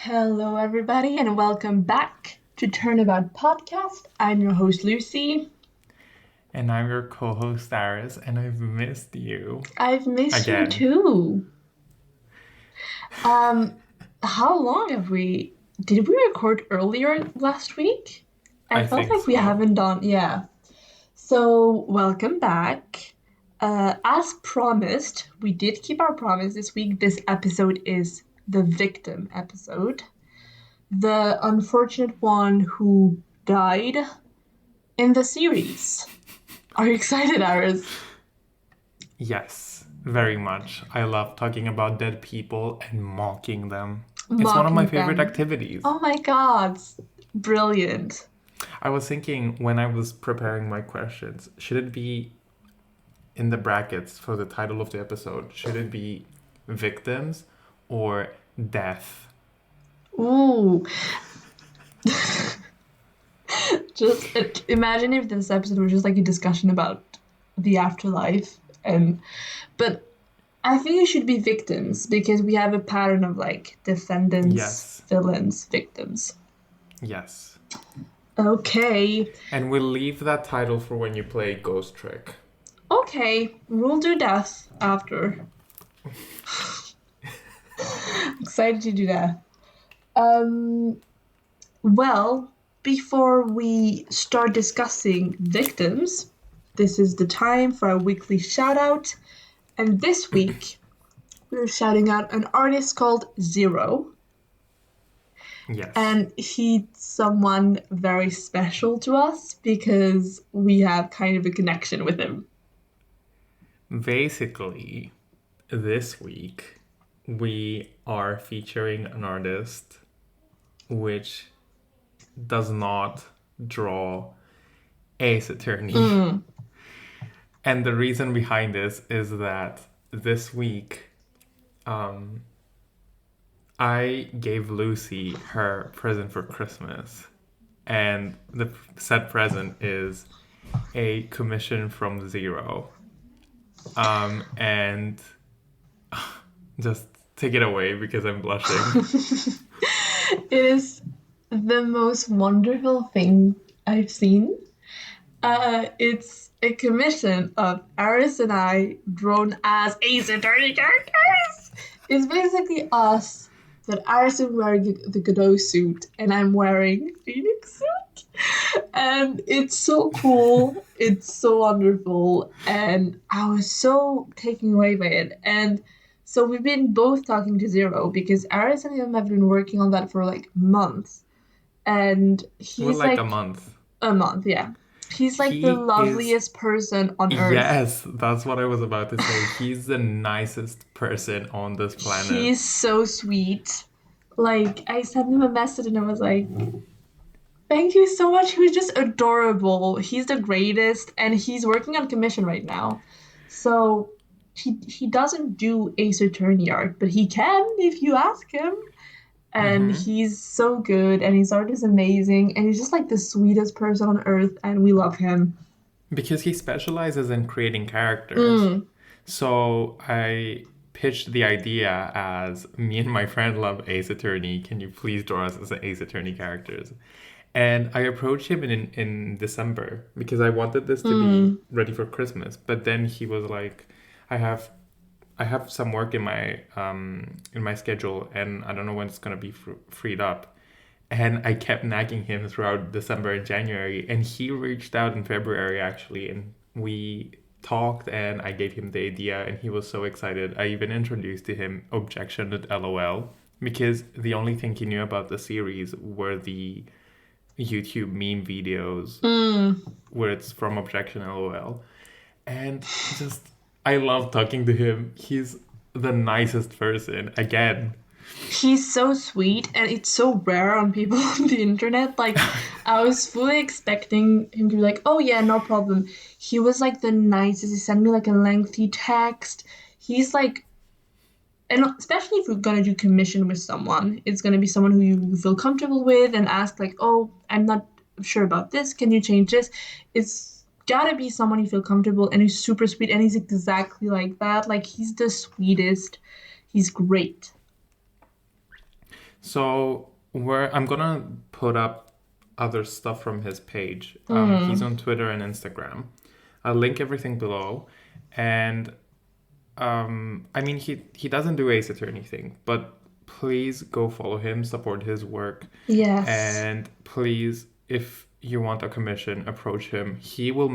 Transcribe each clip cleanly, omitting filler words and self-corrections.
Hello, everybody, and welcome back to Turnabout Podcast. I'm your host, Lucy. And I'm your co-host, Aris, and I've missed you. I've missed you Again. too. How long have we... Did we record earlier last week? I felt think like we so. haven't done... Yeah. So, welcome back. As promised, we did keep our promise this week. This episode is the victim episode. The unfortunate one who died in the series. Are you excited, Aris? Yes, very much. I love talking about dead people and mocking them. It's one of my favorite activities. Oh my god, brilliant. I was thinking when I was preparing my questions, should it be in the brackets for the title of the episode? Should it be victims or death? Ooh. Just imagine if this episode was just like a discussion about the afterlife but I think it should be victims because we have a pattern of like defendants, Yes. villains, victims. Yes. Okay. And we'll leave that title for when you play Ghost Trick. Okay, we'll do death after. Excited to do that. Well, before we start discussing victims, this is the time for our weekly shout out. And this week, we're shouting out an artist called Zero. Yes. And he's someone very special to us because we have kind of a connection with him. Basically, this week, we are featuring an artist which does not draw Ace Attorney. And the reason behind this is that this week, I gave Lucy her present for Christmas. And the said present is a commission from Zero. And just take it away because I'm blushing. It is the most wonderful thing I've seen. It's a commission of Aris and I drawn as Ace Attorney characters. It's basically us, but Aris is wearing the Godot suit and I'm wearing Phoenix suit. And it's so cool. It's so wonderful. And I was so taken away by it. And so we've been both talking to Zero because Aris and him have been working on that for like months. And he's like a month. A month, yeah. He's like the loveliest person on earth. Yes, that's what I was about to say. He's the nicest person on this planet. He's so sweet. Like, I sent him a message and I was like, thank you so much. He was just adorable. He's the greatest. And he's working on commission right now. So he doesn't do Ace Attorney art, but he can if you ask him. And he's so good, and his art is amazing, and he's just like the sweetest person on earth, and we love him. Because he specializes in creating characters. So I pitched the idea as, me and my friend love Ace Attorney. Can you please draw us as Ace Attorney characters? And I approached him in December because I wanted this to be ready for Christmas. But then he was like, I have some work in my schedule, and I don't know when it's gonna be freed up. And I kept nagging him throughout December and January, and he reached out in February actually, and we talked, and I gave him the idea, and he was so excited. I even introduced to him Objection at LOL because the only thing he knew about the series were the YouTube meme videos where it's from Objection LOL, and just. I love talking to him. He's the nicest person. Again. He's so sweet, and it's so rare on people on the internet. Like, I was fully expecting him to be like, oh yeah, no problem. He was like the nicest. He sent me like a lengthy text. He's like, and especially if you're gonna do commission with someone, it's gonna be someone who you feel comfortable with and ask like, oh, I'm not sure about this. Can you change this? It's gotta be someone you feel comfortable, and he's super sweet, and he's exactly like that. Like, he's the sweetest. He's great. So I'm gonna put up other stuff from his page. He's on Twitter and Instagram. I'll link everything below. And I mean, he doesn't do Ace Attorney thing, but please go follow him, support his work. Yes. And please, if you want a commission, approach him. He will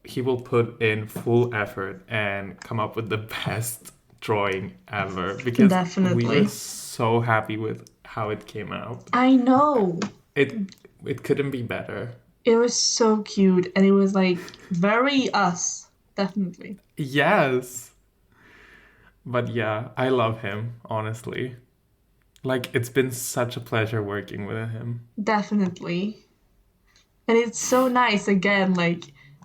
he will put in full effort and come up with the best drawing ever, because Definitely. we were so happy with how it came out. I know. It couldn't be better. It was so cute, and it was like very us. Definitely. Yes. But yeah, I love him, honestly. Like, it's been such a pleasure working with him. Definitely. And it's so nice, again, like,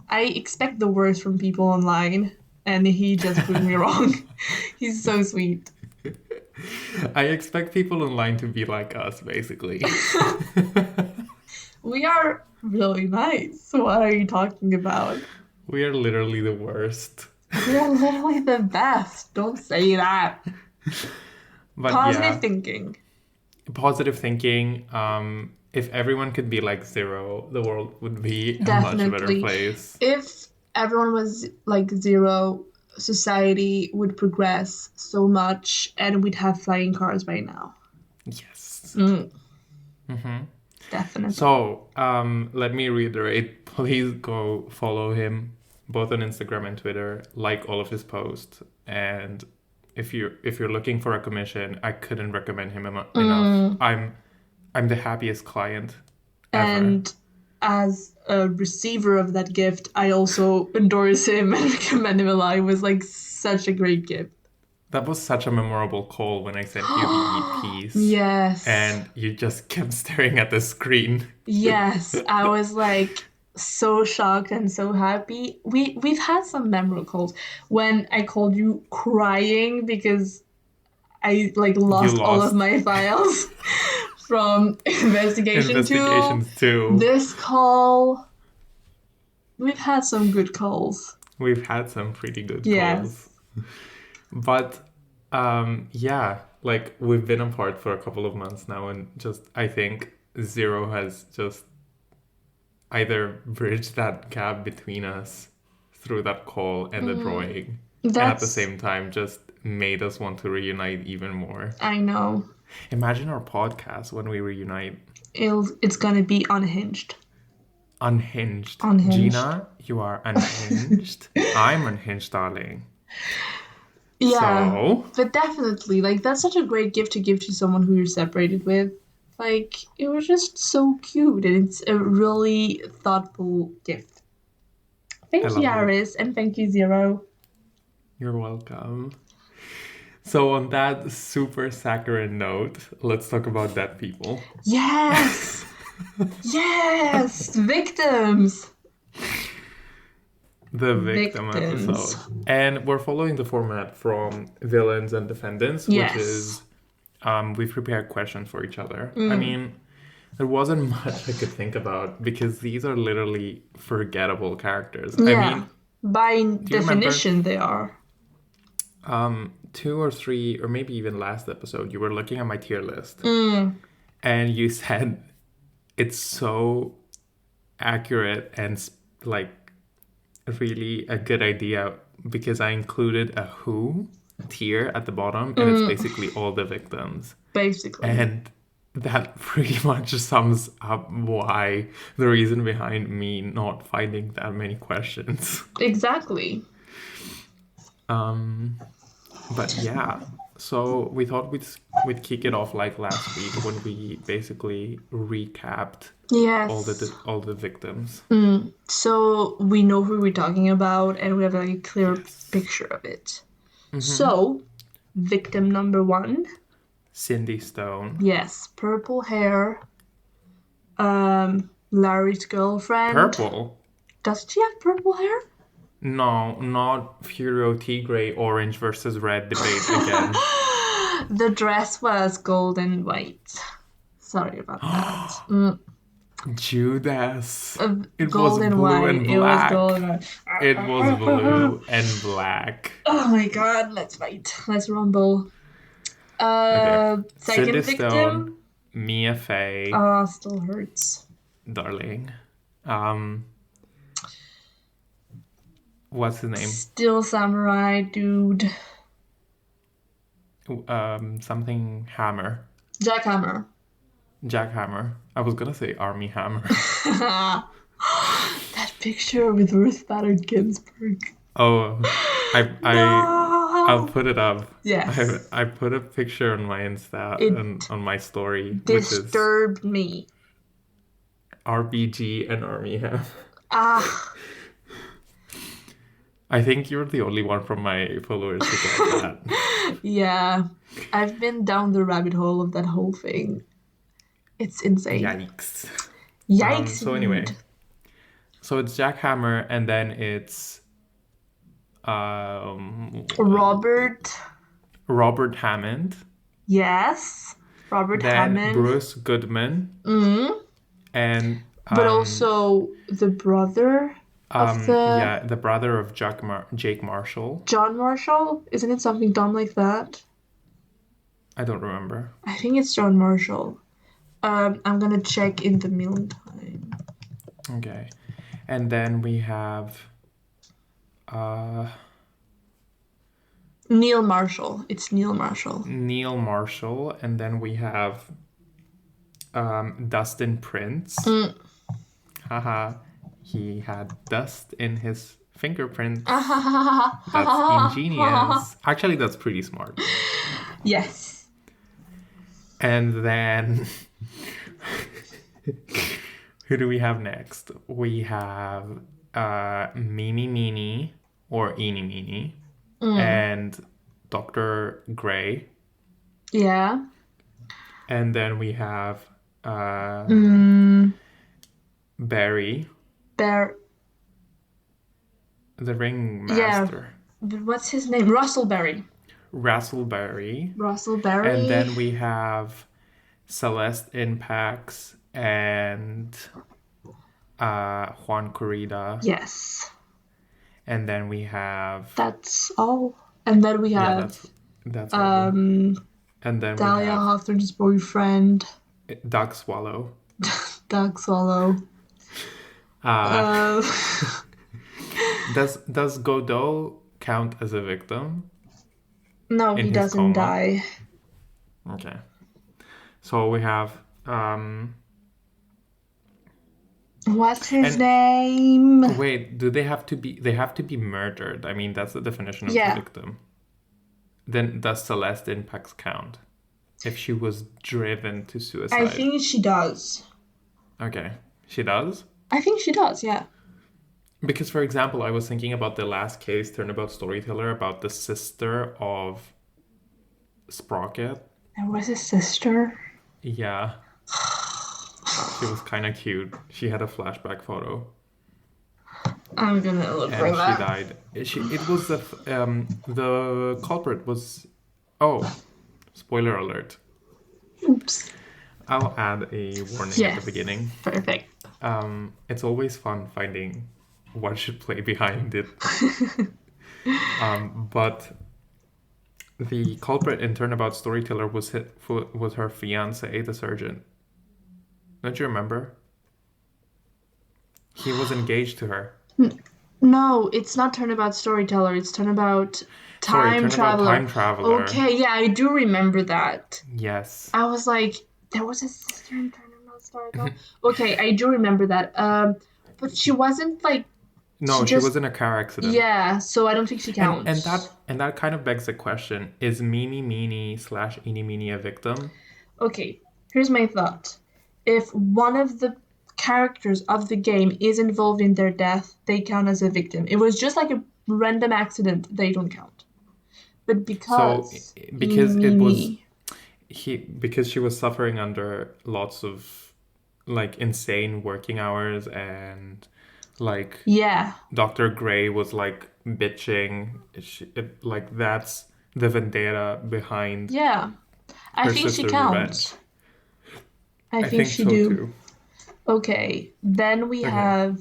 I expect the worst from people online, and he just proved me wrong. He's so sweet. I expect people online to be like us, basically. We are really nice. What are you talking about? We are literally the worst. We are literally the best. Don't say that. But Positive thinking. Positive thinking. If everyone could be like Zero, the world would be a Definitely. much better place. If everyone was like Zero, society would progress so much, and we'd have flying cars by now. Yes. Definitely. So, let me reiterate. Please go follow him, both on Instagram and Twitter. Like all of his posts. And if you're looking for a commission, I couldn't recommend him enough. I'm the happiest client ever. And as a receiver of that gift, I also endorse him and recommend him a lot. It was like such a great gift. That was such a memorable call when I sent you the piece. Yes. And you just kept staring at the screen. Yes, I was like so shocked and so happy. We've had some memorable calls when I called you crying because I like lost all of my files from Investigations 2. This call. We've had some good calls. We've had some pretty good calls. But like we've been apart for a couple of months now, and just I think Zero has just either bridged that gap between us through that call and the drawing, and at the same time just made us want to reunite even more. I know. Imagine our podcast when we reunite. It's gonna be unhinged. Unhinged. Gina, you are unhinged. I'm unhinged, darling. Yeah, so, but definitely, like, that's such a great gift to give to someone who you're separated with. Like, it was just so cute, and it's a really thoughtful gift. Thank you, Aris, and thank you, Zero. You're welcome. So on that super saccharine note, let's talk about dead people. Yes! Yes! Victims! The victim episode. And we're following the format from villains and defendants, which is we've prepared questions for each other. I mean, there wasn't much I could think about because these are literally forgettable characters. Yeah, I mean, by definition they are. 2 or 3, or maybe even last episode, you were looking at my tier list. And you said it's so accurate and like really a good idea because I included a who tier at the bottom, and it's basically all the victims. Basically. And that pretty much sums up why the reason behind me not finding that many questions. Exactly. But yeah, so we thought we'd kick it off like last week when we basically recapped all the victims. So we know who we're talking about, and we have like a clear picture of it. So, victim number 1. Cindy Stone. Yes, purple hair. Larry's girlfriend. Purple? Does she have purple hair? No, not Furio Tigre orange versus red debate again. The dress was gold and white. Sorry about that. Judas. It was blue and black. It was blue and black. Oh my god, let's fight. Let's rumble. Okay. Second Cindy Stone, victim. Mia Fey, Still hurts. darling. What's his name? Still samurai dude. Something Hammer. Jackhammer. Jack Hammer. I was gonna say Army Hammer. That picture with Ruth Bader Ginsburg. Oh, I'll No. put it up. Yes. I put a picture on my Insta It and on my story, which is disturbed me. RBG and Army Hammer. Ah. I think you're the only one from my followers who got that. Yeah. I've been down the rabbit hole of that whole thing. It's insane. Yikes. Yikes. So anyway, so it's Jack Hammer, and then it's Robert. Robert Hammond. Yes. Robert Then Hammond. Bruce Goodman. And but also the brother of the brother of Jake Marshall. John Marshall? Isn't it something dumb like that? I don't remember. I think it's John Marshall. I'm gonna check in the meantime. Okay. And then we have Neil Marshall. It's Neil Marshall. Neil Marshall, and then we have Dustin Prince. Haha. He had dust in his fingerprints. That's ingenious. Actually, that's pretty smart. Yes. And then who do we have next? We have Mimi Meanie or Eenie Meenie and Dr. Gray. Yeah. And then we have Barry. The ring master. Yeah. What's his name? Russellberry. Russellberry. Russellberry. And then we have Celeste Impax and Juan Corrida. Yes. And then we have... That's all. And then we have... that's all. And then Dahlia we have... Hawthorne's boyfriend. Doug Swallow. Doug Swallow. Does Godot count as a victim? No, he doesn't die. Okay. So we have what's his name? Wait, do they have to be murdered? I mean, that's the definition of the victim. Then does Celeste Impax count? If she was driven to suicide? I think she does. Okay. She does? I think she does, yeah. Because, for example, I was thinking about the last case, Turnabout Storyteller, about the sister of Sprocket. There was a sister? Yeah. She was kind of cute. She had a flashback photo. I'm gonna look for that. And she died. It was the culprit was... Oh, spoiler alert. Oops. I'll add a warning at the beginning. Perfect. It's always fun finding what should play behind it. But the culprit in Turnabout Storyteller was her fiance, the surgeon. Don't you remember? He was engaged to her. No, it's not Turnabout Storyteller. It's Turnabout Time Traveler. Okay, yeah, I do remember that. Yes. I was like, there was a sister in Turnabout Storyteller. Okay, I do remember that. But she wasn't like... No, she was in a car accident. Yeah, so I don't think she counts. And that kind of begs the question, is Mimi Meanie / Eenie Meenie a victim? Okay, here's my thought. If one of the characters of the game is involved in their death, they count as a victim. It was just like a random accident, they don't count. But because she was suffering under lots of like insane working hours and like Dr. Gray was like bitching, that's the vendetta behind. Yeah, I think she counts. I think she so do. Too. Okay, then we have.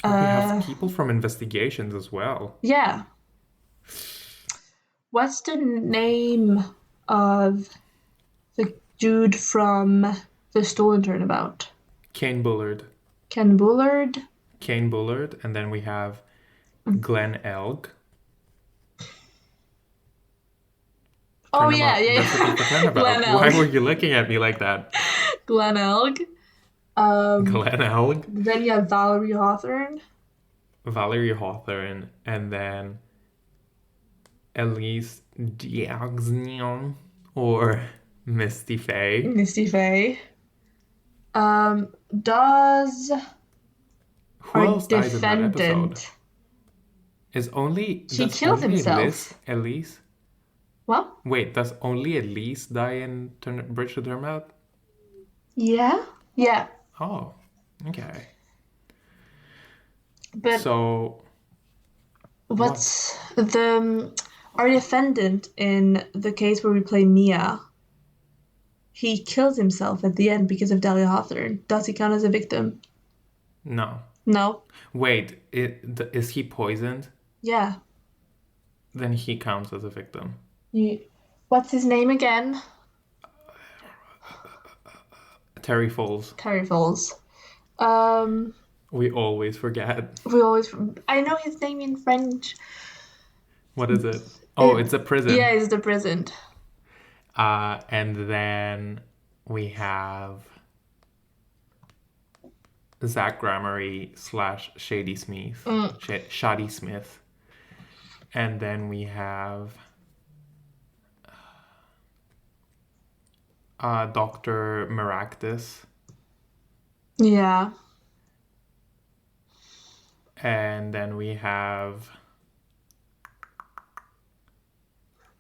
We have people from investigations as well. Yeah. What's the name of the dude from the Stolen Turnabout? Kane Bullard. Ken Bullard. Kane Bullard, and then we have Glenn Elg. Oh yeah, Turnabout. yeah, That's the thing for yeah. Glenn Turnabout. Why Elg. were you looking at me like that? Glenn Elg. Glenn Elg, Then you have Valerie Hawthorne. Valerie Hawthorne, and then Elise Diagnion or Misty Faye. Misty Faye. Does Who our else dies in that episode? defendant Is only he does killed only himself? Elise? What? Wait, does only Elise die in Bridge to Turnabout? Yeah. Yeah. Oh, okay. But So what's the our defendant in the case where we play Mia? He kills himself at the end because of Dahlia Hawthorne. Does he count as a victim? no. No. Wait, is he poisoned? Yeah. Then he counts as a victim. What's his name again? Terry Foles. Terry Foles. Um, We always forget. I know his name in French. What is it? Oh, it's a prison. Yeah, it's the prison. And then we have Zach Gramery / Shady Smith. Shoddy Smith. And then we have Dr. Maractus. Yeah. And then we have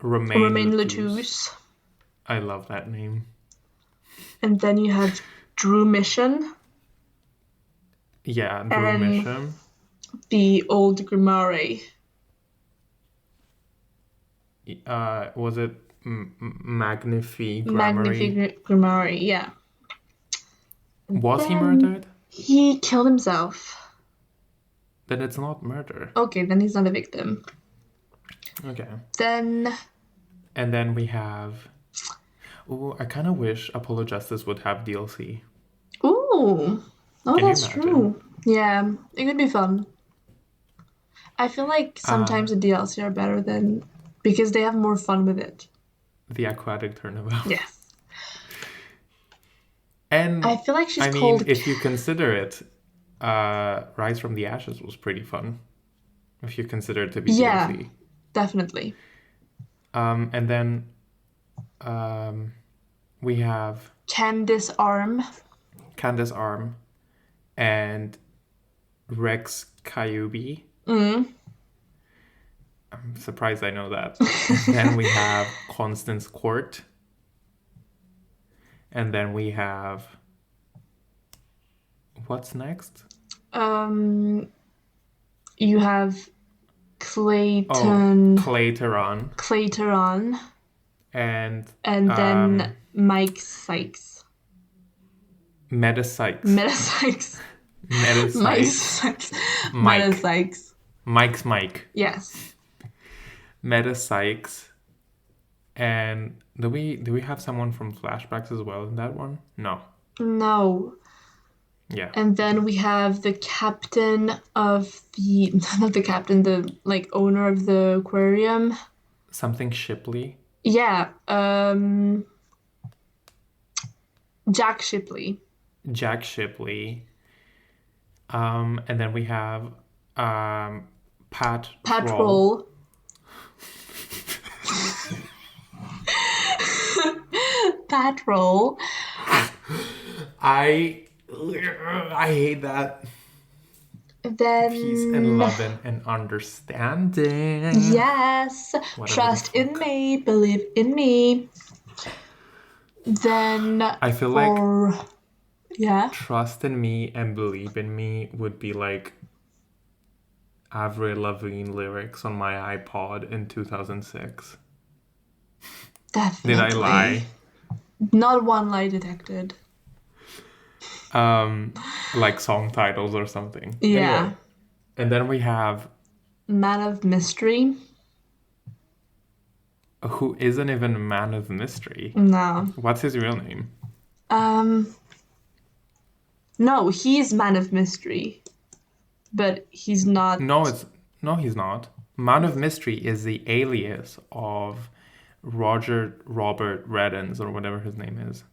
Romain Latouche. I love that name. And then you have Drew Mission. Yeah, Drew and Mission. The old Grimare. Was it Magnifique Grammary? Magnifique Grimare, yeah. Was he murdered? He killed himself. Then it's not murder. Okay, then he's not a victim. Okay. And then we have... Ooh, I kind of wish Apollo Justice would have DLC. Ooh. Oh, Can you that's imagine? true. Yeah, it could be fun. I feel like sometimes the DLC are better than... because they have more fun with it. The Aquatic Turnabout. Yes. And I feel like she's I called... mean, if you consider it, Rise from the Ashes was pretty fun. If you consider it to be DLC. Definitely. And then we have Candace Arm and Rex Kyubi. Mm. I'm surprised I know that. Then we have Constance Court. And then we have... What's next? You have Clayton... Clayteron. And then Mike Sykes. Meta Sykes. Meta Sykes. Mike's Mike. Yes. Meta Sykes. And do we have someone from Flashbacks as well in that one? No. Yeah. And then we have the captain of the... Not the captain, the, like, owner of the aquarium. Something Shipley. Yeah. Jack Shipley. And then we have Pat Roll. Pat Roll. I hate that. Then peace and love and understanding. Yes. Trust in me. Believe in me. Then I feel like trust in me and believe in me would be like Avril Lavigne lyrics on my iPod in 2006. Definitely. Did I lie? Not one lie detected. Like song titles or something. Yeah. Anyway, and then we have Man of Mystery. who isn't even a man of mystery. No. What's his real name? No, he's man of mystery, but he's not. No, he's not. Man of Mystery is the alias of Roger Robert Reddens or whatever his name is.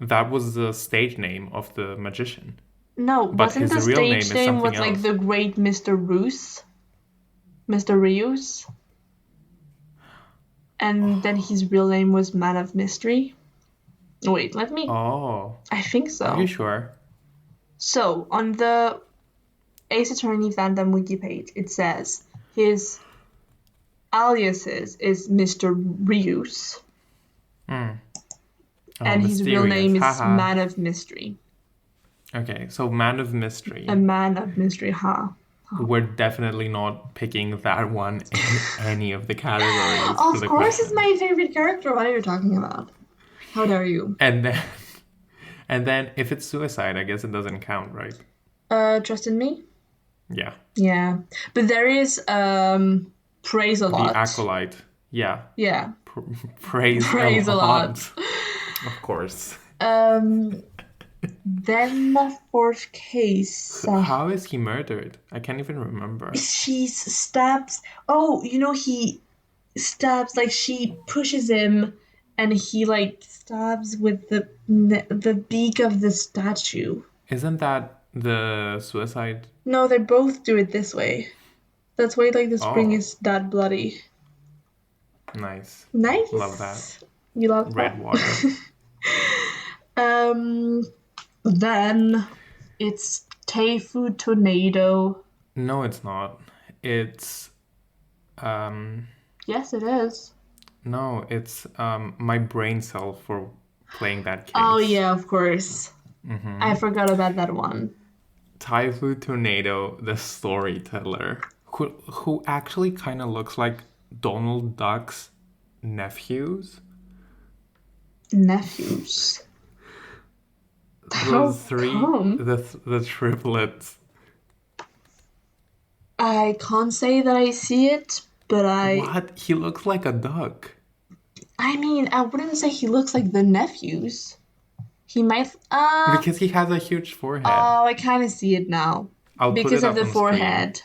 That was the stage name of the magician. No, But wasn't the his real name stage is name something was like else. the great Mr. Roos? Mr. Rios? And then his real name was Man of Mystery? Wait, let me. Oh, I think are you so. sure? So, on the Ace Attorney fandom wiki page, it says his aliases is Mr. Rios, Oh, and his real mysterious. name is Haha. Man of Mystery. Okay, so Man of Mystery. A Man of Mystery, huh? We're definitely not picking that one in any of the categories for Of the course, it's question. my favorite character. What are you talking about? How dare you? And then if it's suicide, I guess it doesn't count, right? Trust in me? Yeah. Yeah. But there is praise a The lot. acolyte. Yeah. Yeah. Praise a Praise a lot. lot. Of course. Then the fourth case. How is he murdered? I can't even remember. She stabs. Oh, he stabs, like she pushes him and he like stabs with the beak of the statue. Isn't that the suicide? No, they both do it this way. That's why like the spring Oh, is that bloody. nice. Love that. Nice. You love Red that. water. Um, then it's Taifu Toneido. No, it's not. It's um Yes, it is. no, it's my brain cell for playing that Oh case. yeah, of course. I forgot about that one. Taifu Toneido, the storyteller, who actually kind of looks like Donald Duck's nephews. Nephews. How Those three, come? the triplets. I can't say that I see it, but What? He looks like a duck. I mean, I wouldn't say he looks like the nephews. He might Because he has a huge forehead. oh, I kind of see it now. I'll put Because it of up the on screen. forehead.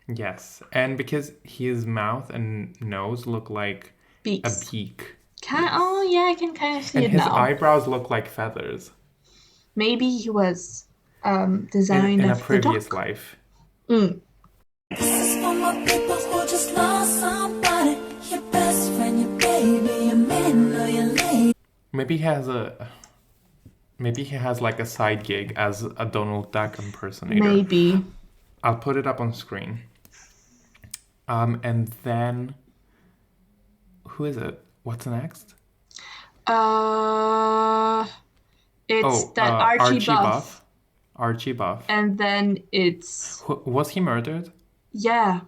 Yes. And because his mouth and nose look like a Beaks. beak. Oh yeah, I can kind of see And it his now. eyebrows look like feathers. Maybe he was designed In a as the previous duck. life. Mm. This is for my people who just lost somebody. Your best friend, your baby, your man or your lady. Maybe he has like a side gig as a Donald Duck impersonator. Maybe. I'll put it up on screen. And then who is it? What's next? It's that Archie Buff. Archie Buff. And then it's Was he murdered? yeah,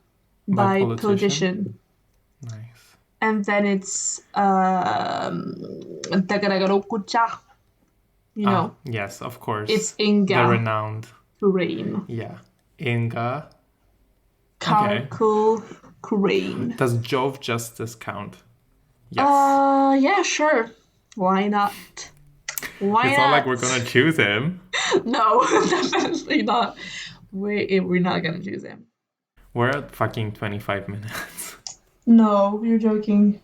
By by politician? politician. Nice. And then it's Tagaragarokucha. Yes, of course. It's The Inga renowned. Crane. Yeah. Inga. Carkul Crane. Does Jove Justice count? Yes. Yeah, sure. Why not? Why It's not like we're gonna choose him. No, definitely not. We're not gonna choose him. We're at fucking 25 minutes. No, you're joking.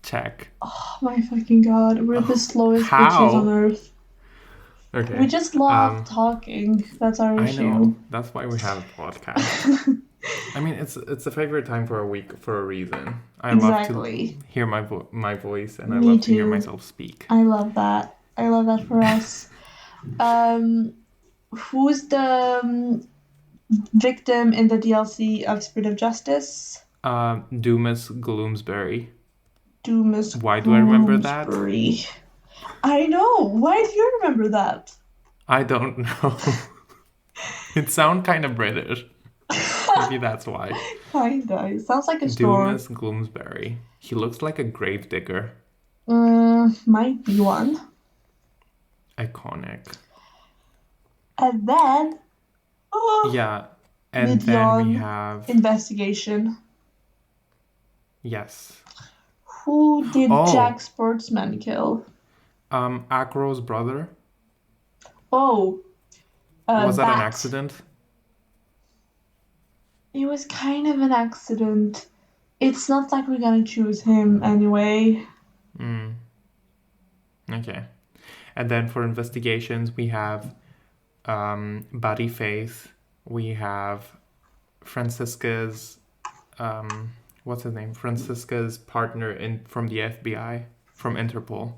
Check. Oh my fucking god, we're the slowest how? bitches on earth. Okay. We just love talking. That's our I issue. know. That's why we have a podcast. I mean, it's a favorite time for a week for a reason. I Exactly. love to hear my voice, and I Me love to hear too. myself speak. I love that. I love that for us. Who's the victim in the DLC of Spirit of Justice? Dumas Gloomsbury. Dumas. Why do I remember that? Gloomsbury. I know. Why do you remember that? I don't know. It sounds kind of British. Maybe that's why. Kinda. It sounds like a store. Dumas Gloomsbury. He looks like a gravedigger. Might be one. Iconic. And then Yeah. And then we Midian have investigation. yes. Who did Jack Oh, Sportsman kill? Acro's brother. Oh, Was that an Bat. accident? It was kind of an accident. It's not like we're gonna choose him anyway. Okay. And then for investigations, we have Buddy Faith. We have Francisca's what's his name? Francisca's partner from the FBI, from Interpol.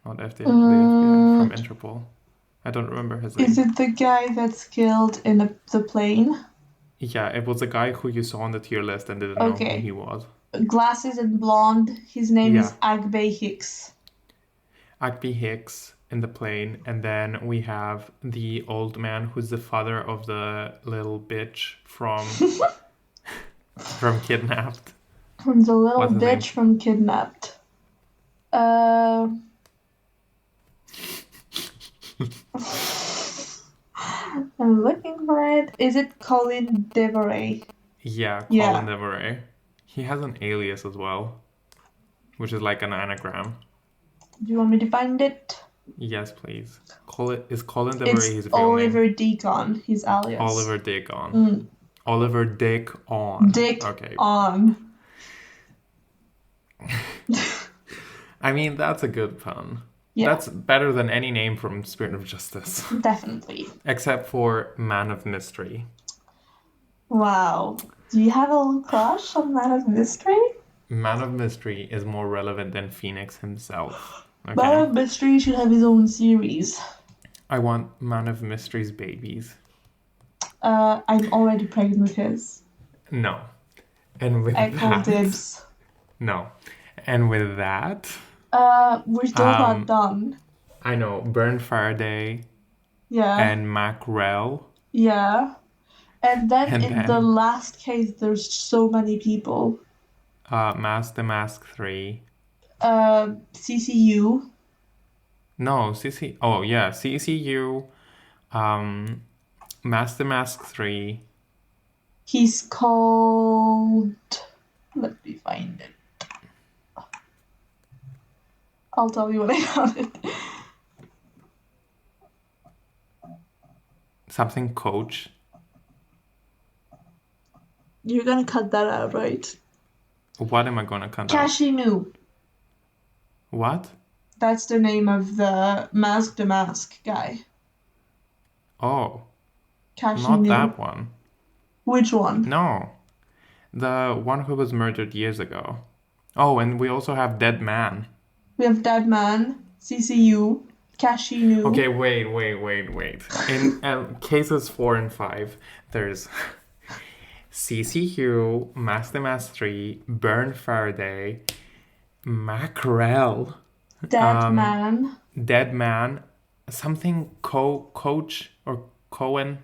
Not the FBI, from Interpol. I don't remember his Is name. it the guy that's killed in the plane? Yeah, it was a guy who you saw on the tier list and didn't know who he was. Glasses and blonde. His name is Yeah. Agbay Hicks. Agby Hicks in the plane, and then we have the old man who's the father of the little bitch from from Kidnapped. From the little What's his name? bitch from Kidnapped. I'm looking for it. Is it Colin Devoray? Yeah, Yeah. Colin Devoray. He has an alias as well, which is like an anagram. Do you want me to find it? Yes, please. Is Colin Devoray his It's real Oliver name? Deacon, his alias. Oliver Dick on. Oliver Dick on. Dick Okay. on. I mean, that's a good pun. Yeah. That's better than any name from Spirit of Justice. Definitely. Except for Man of Mystery. Wow. Do you have a little crush on Man of Mystery? Man of Mystery is more relevant than Phoenix himself. Okay? Man of Mystery should have his own series. I want Man of Mystery's babies. I'm already pregnant with his. No. And with I call that... dibs. No. And with that... We're still not done. I know. Bern Faraday Yeah. and Macrel. Yeah. And then And in then- the last case, there's so many people. Mask the Mask 3. CCU. No, CC... Oh, yeah. CCU. Mask the Mask 3. He's called... Let me find it. I'll tell you when I found it. Something Coach. You're gonna cut that out, right? What am I gonna cut out? Kashinu. What? That's the name of the Mask the Mask guy. Oh, Kashinu. not that one. Which one? No. The one who was murdered years ago. Oh, and we also have Dead Man. We have Dead Man, CCU, Kashinu. Okay, wait. In cases 4 and 5, there's CCU, Mask the Mask 3, Burn Faraday, Mackerel, Dead Man. Dead Man, something Coach or Cohen.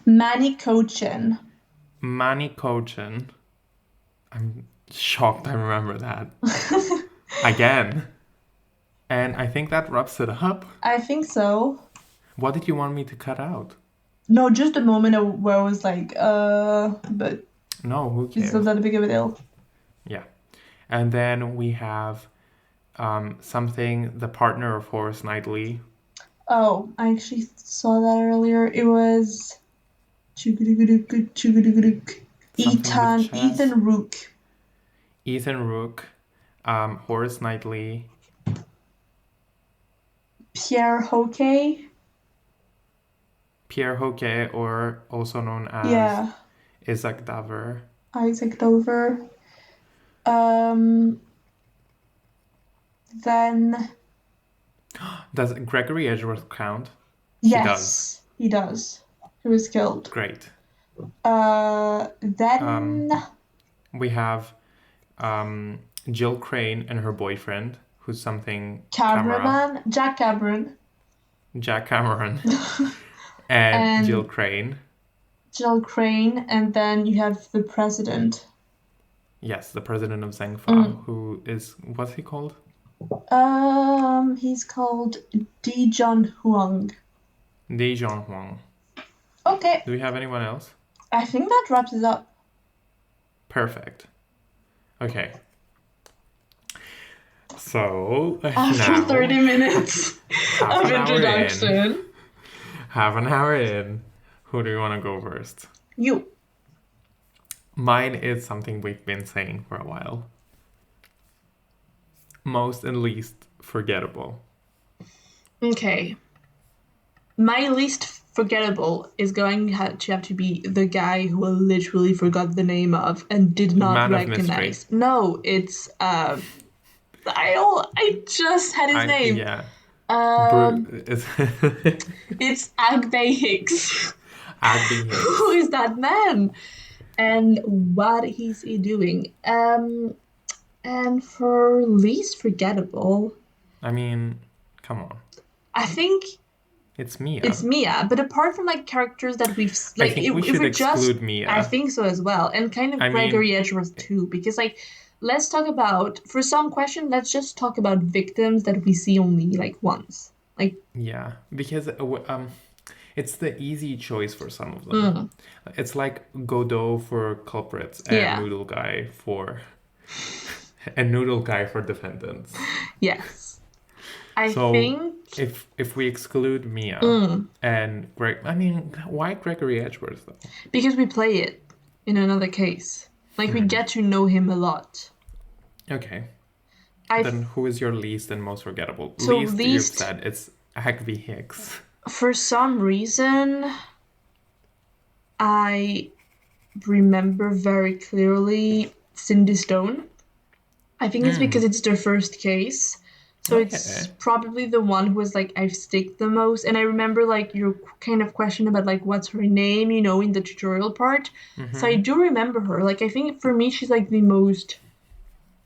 Manny Cochin. Manny Cochin. I'm shocked I remember that. Again. And I think that wraps it up. I think so. What did you want me to cut out? No, just a moment where I was like, but No, who it's cares? not that big of a deal. Yeah. And then we have something, the partner of Horace Knightley. Oh, I actually saw that earlier. It was Ethan Rook. Ethan Rook, Horace Knightley, Pierre Hoke. Pierre Hoke, or also known as Isaac Dover. Isaac Dover. Then... Does Gregory Edgeworth count? Yes, he does. He was killed. Great. Then... We have Jill Crane and her boyfriend, who's something... Cameraman. Jack Cameron. Jack Cameron. and Jill Crane. Jill Crane, and then you have the president. Yes, the president of Zengfa, who is... What's he called? He's called Dijon Huang. Dijon Huang. Okay. Do we have anyone else? I think that wraps it up. Perfect. Okay. So After now, 30 minutes half of an hour in, introduction. half an hour in, who do you want to go first? You. Mine is something we've been saying for a while. Most and least forgettable. Okay. My least forgettable is going to have to be the guy who I literally forgot the name of and did not Man of mystery. recognize. No, it's I just had his name. Yeah. It's Agbe Hicks. Agby Hicks. Who is that man? And what is he doing? And for least forgettable, I mean, come on. I think It's Mia. it's Mia. But apart from like characters that we've like, I think we should exclude Mia. I think so as well, and kind of Gregory Edgeworth too, because like, let's talk about for some question. Let's just talk about victims that we see only like once. Like yeah, because it's the easy choice for some of them. It's like Godot for culprits and Noodle Guy for defendants. Yes, I think if we exclude Mia and Greg, I mean, why Gregory Edgeworth though? Because we play it in another case. Like we get to know him a lot. Okay. Then who is your least and most forgettable? So least you've said it's Agby Hicks. For some reason, I remember very clearly Cindy Stone. I think it's because it's their first case. So it's probably the one who was like, I've sticked the most. And I remember like your kind of question about like, what's her name, you know, in the tutorial part. So I do remember her. Like, I think for me, she's like the most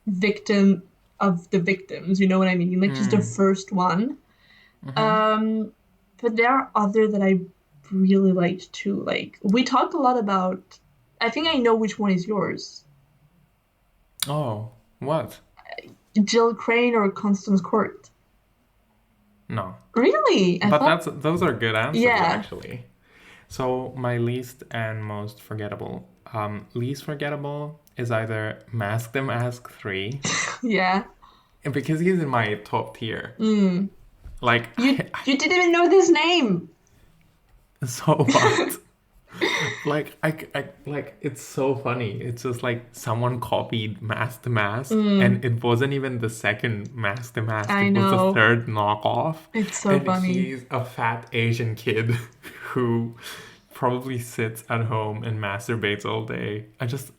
victim of the victims, you know what I mean? Like, she's the first one. But there are other that I really liked too. Like, we talk a lot about, I think I know which one is yours. Oh, what? Jill Crane or Constance Court? No. Really? Those are good answers, actually. So my least and most forgettable. Least forgettable is either Mask the Mask 3. Yeah. And because he's in my top tier. Like you didn't even know this name. So what? Like I like it's so funny. It's just like someone copied Mask the Mask and it wasn't even the second Mask the Mask. It was the third knockoff. It's so funny. He's a fat Asian kid who probably sits at home and masturbates all day.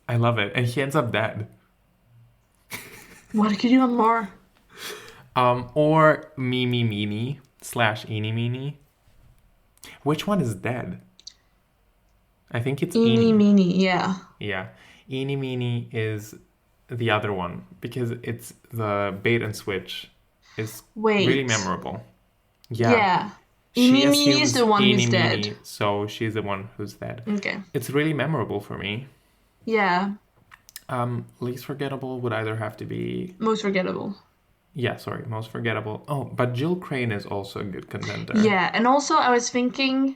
I love it. And he ends up dead. What could you want more? Or Mimi Meanie / Eeny Meenie. Which one is dead? I think it's Eeny Meenie, yeah. Yeah. Eeny Meenie is the other one because it's the bait and switch is really memorable. Yeah. Eeny Meenie is the one who's dead. Meenie, so she's the one who's dead. Okay. It's really memorable for me. Yeah. Least forgettable would either have to be... Most forgettable. Yeah, sorry, most forgettable. Oh, but Jill Crane is also a good contender. Yeah, and also I was thinking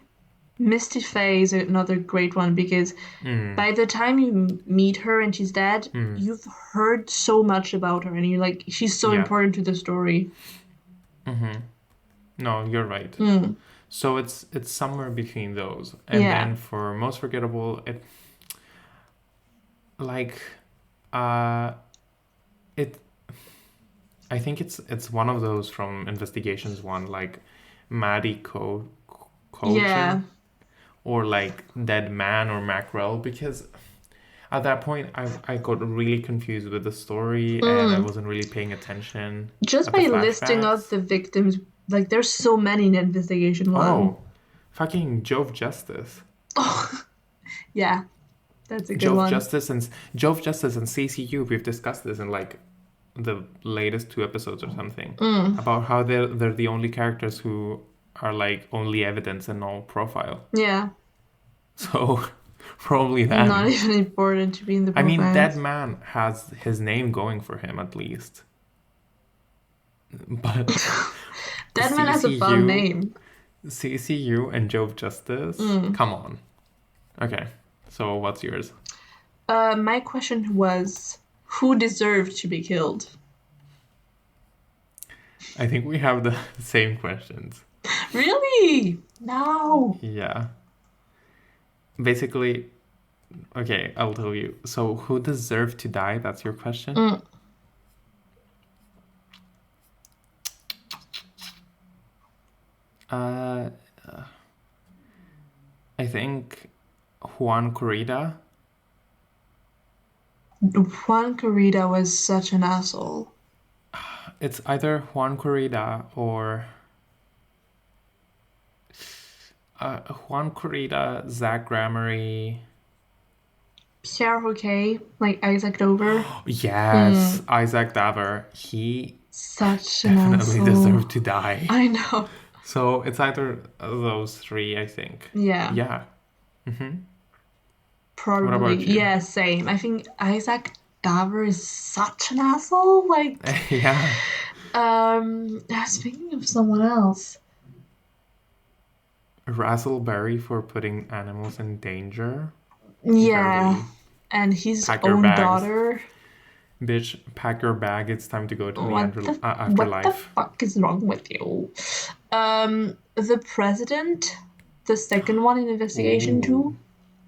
Misty Faye is another great one because by the time you meet her and she's dead, you've heard so much about her and you're like, she's so important to the story. No, you're right. So it's somewhere between those. And then for most forgettable, I think it's one of those from Investigations 1, like Maddie Coach. Yeah. Or like Dead Man or Mackerel, because at that point I got really confused with the story and I wasn't really paying attention. Just by listing out the victims, like there's so many in Investigation 1. Oh, fucking Jove Justice. Oh, yeah. That's a good one. Jove Justice and CCU, we've discussed this in like the latest 2 episodes or something about how they're the only characters who are like only evidence and no profile. Yeah. So probably that. Not even important to be in the profiles. I mean, Dead Man has his name going for him at least. But Dead Man has a fun name. CCU and Jove Justice. Come on. Okay. So what's yours? My question was, who deserved to be killed? I think we have the same questions. Really? No. Yeah. Basically, okay, I'll tell you. So, who deserved to die? That's your question? Mm. Uh, I think Juan Corrida. Juan Corrida was such an asshole. It's either Juan Corrida or Juan Corrida, Zach Gramery. Pierre okay, like Isaac Dover. Yes, Isaac Daver. He Such an definitely asshole. deserved to die. I know. So it's either those three, I think. Yeah, Yeah. What probably. about you? Yeah, same. I think Isaac Dover is such an asshole. Like, Yeah. speaking of someone else. Razzleberry for putting animals in danger. Yeah, Very. and his Pack your own bags. daughter. Bitch, pack your bag. It's time to go to the What the afterlife. fuck is wrong with you? The president, the second one in Investigation 2.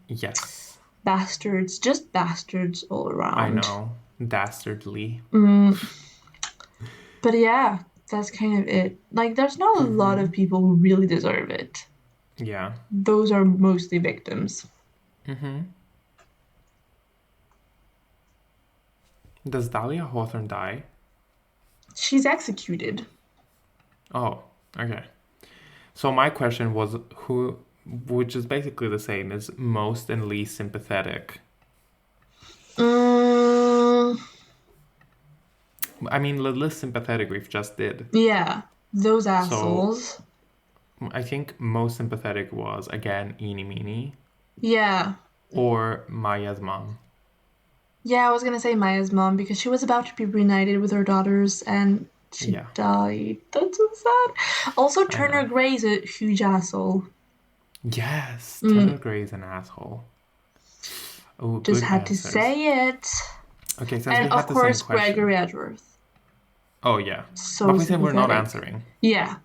Yes, Bastards, just bastards all around. I know. Dastardly. But yeah, that's kind of it. Like, there's not a lot of people who really deserve it. Yeah. Those are mostly victims. Does Dahlia Hawthorne die? She's executed. Oh, okay. So my question was who, which is basically the same, is most and least sympathetic. I mean, the least sympathetic we've just did. Yeah, those assholes. So I think most sympathetic was, again, Eenie Meenie. Yeah. Or Maya's mom. Yeah, I was gonna say Maya's mom because she was about to be reunited with her daughters and she died. That's so sad. Also, Turner Gray's a huge asshole. Yes, Turner Gray's an asshole. Oh, Just good had answers. to say it. Okay, since And we had of the course, same question. Gregory Edgeworth. Oh yeah, So but we said we're not sympathetic. answering. Yeah,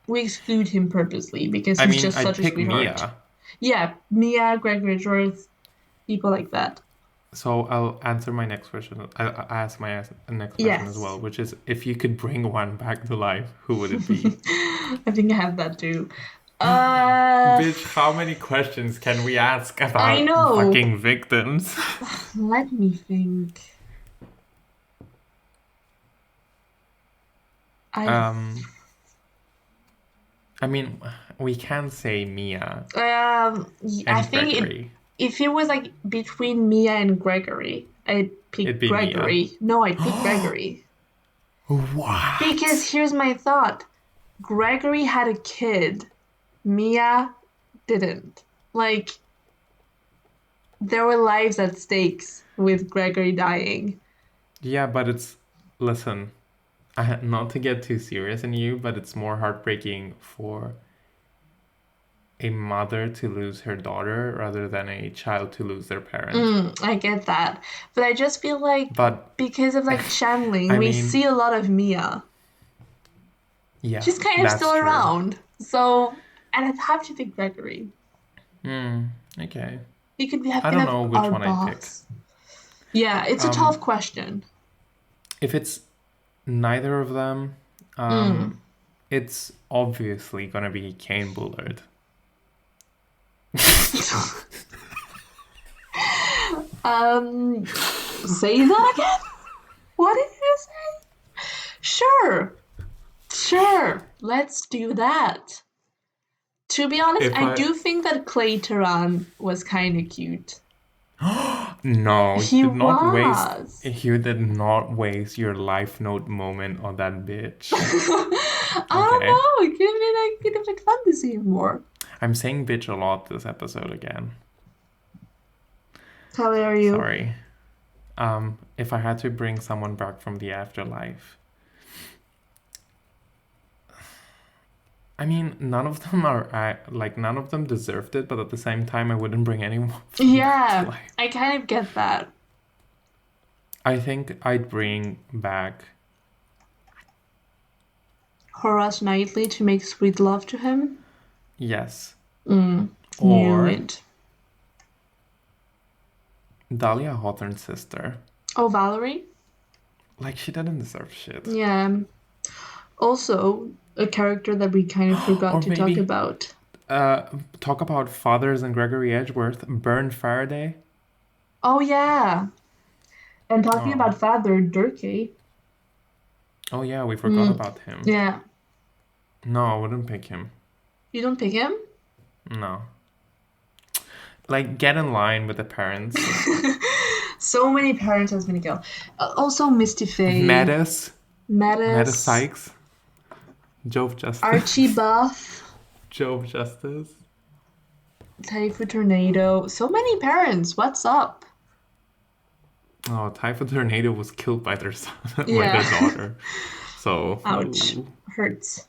we exclude him purposely because I he's mean, just I'd such a pick sweetheart. Mia. Yeah, Mia, Gregory Edgeworth, people like that. So I'll answer my next question. I'll ask my next question as well, which is if you could bring one back to life, who would it be? I think I have that too. Bitch, how many questions can we ask about I know. fucking victims? Let me think. I mean, we can say Mia I and think Gregory. if it was like between Mia and Gregory, I'd pick It'd be Gregory. Mia. No, I'd pick Gregory. What? Because here's my thought. Gregory had a kid. Mia didn't. Like, there were lives at stakes with Gregory dying. Yeah, but it's... Listen, not to get too serious in you, but it's more heartbreaking for a mother to lose her daughter rather than a child to lose their parent. I get that. But I just feel like But because of like channeling, I we mean- see a lot of Mia. yeah, She's kind of that's still true. around. So, and I'd have to pick Gregory. Okay. He could have I been don't know which our one I'd pick. boss. Yeah, it's a tough question. If it's neither of them, it's obviously gonna be Kane Bullard. Say that again? What did you say? Sure, let's do that. To be honest, If I I- do think that Clay Turan was kind of cute. No, He you did not was. waste. You did not waste your life note moment on that bitch. I don't Okay. know, it could have been fun to see him more. I'm saying bitch a lot this episode again. How are you? Sorry. If I had to bring someone back from the afterlife, I mean, none of them none of them deserved it, but at the same time, I wouldn't bring anyone back to Yeah, life. I kind of get that. I think I'd bring back. Horace Knightley to make sweet love to him. Yes. Knew Or it. Dahlia Hawthorne's sister. Oh, Valerie? Like, she didn't deserve shit. Yeah. Also, a character that we kind of forgot Or to talk maybe about. talk about fathers and Gregory Edgeworth. Bern Faraday. Oh, yeah. And talking Oh. about father, Durkee. Oh yeah, we forgot about him. Yeah. No, I wouldn't pick him. You don't pick him? No. Like, get in line with the parents. So many parents has been killed. Also, Misty Faye. Metis Mattis. Sykes. Jove Justice. Archie Buff. Jove Justice. Taifu Tornado. So many parents. What's up? Oh, Taifu Toneido was killed by their son, by Yeah. their daughter. So. Ouch. ooh. Hurts.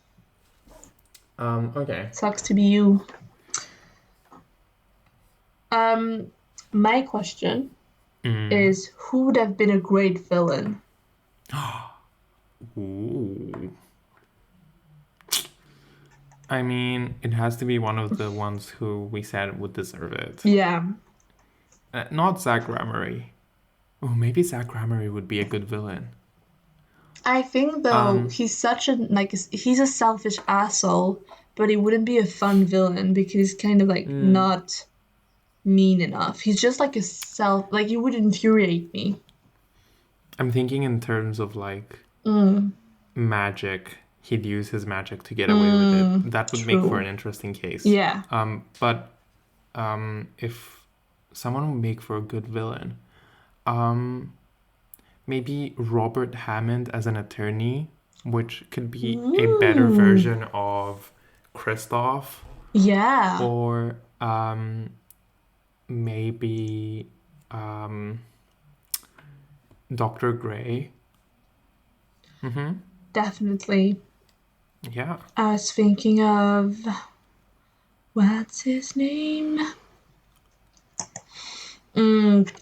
Okay. Sucks to be you. My question is, who would have been a great villain? Ooh. I mean, it has to be one of the ones who we said would deserve it. Yeah. Not Zach Ramery. Oh, maybe Zach Ramery would be a good villain. I think though he's such a he's a selfish asshole, but he wouldn't be a fun villain because he's kind of like not mean enough. He's just like he would infuriate me. I'm thinking in terms of like magic. He'd use his magic to get away with it. That would make for an interesting case. Yeah. But if someone would make for a good villain, maybe Robert Hammond as an attorney, which could be a better version of Kristoff. Yeah. Or maybe Dr. Gray. Definitely. Yeah. I was thinking of what's his name?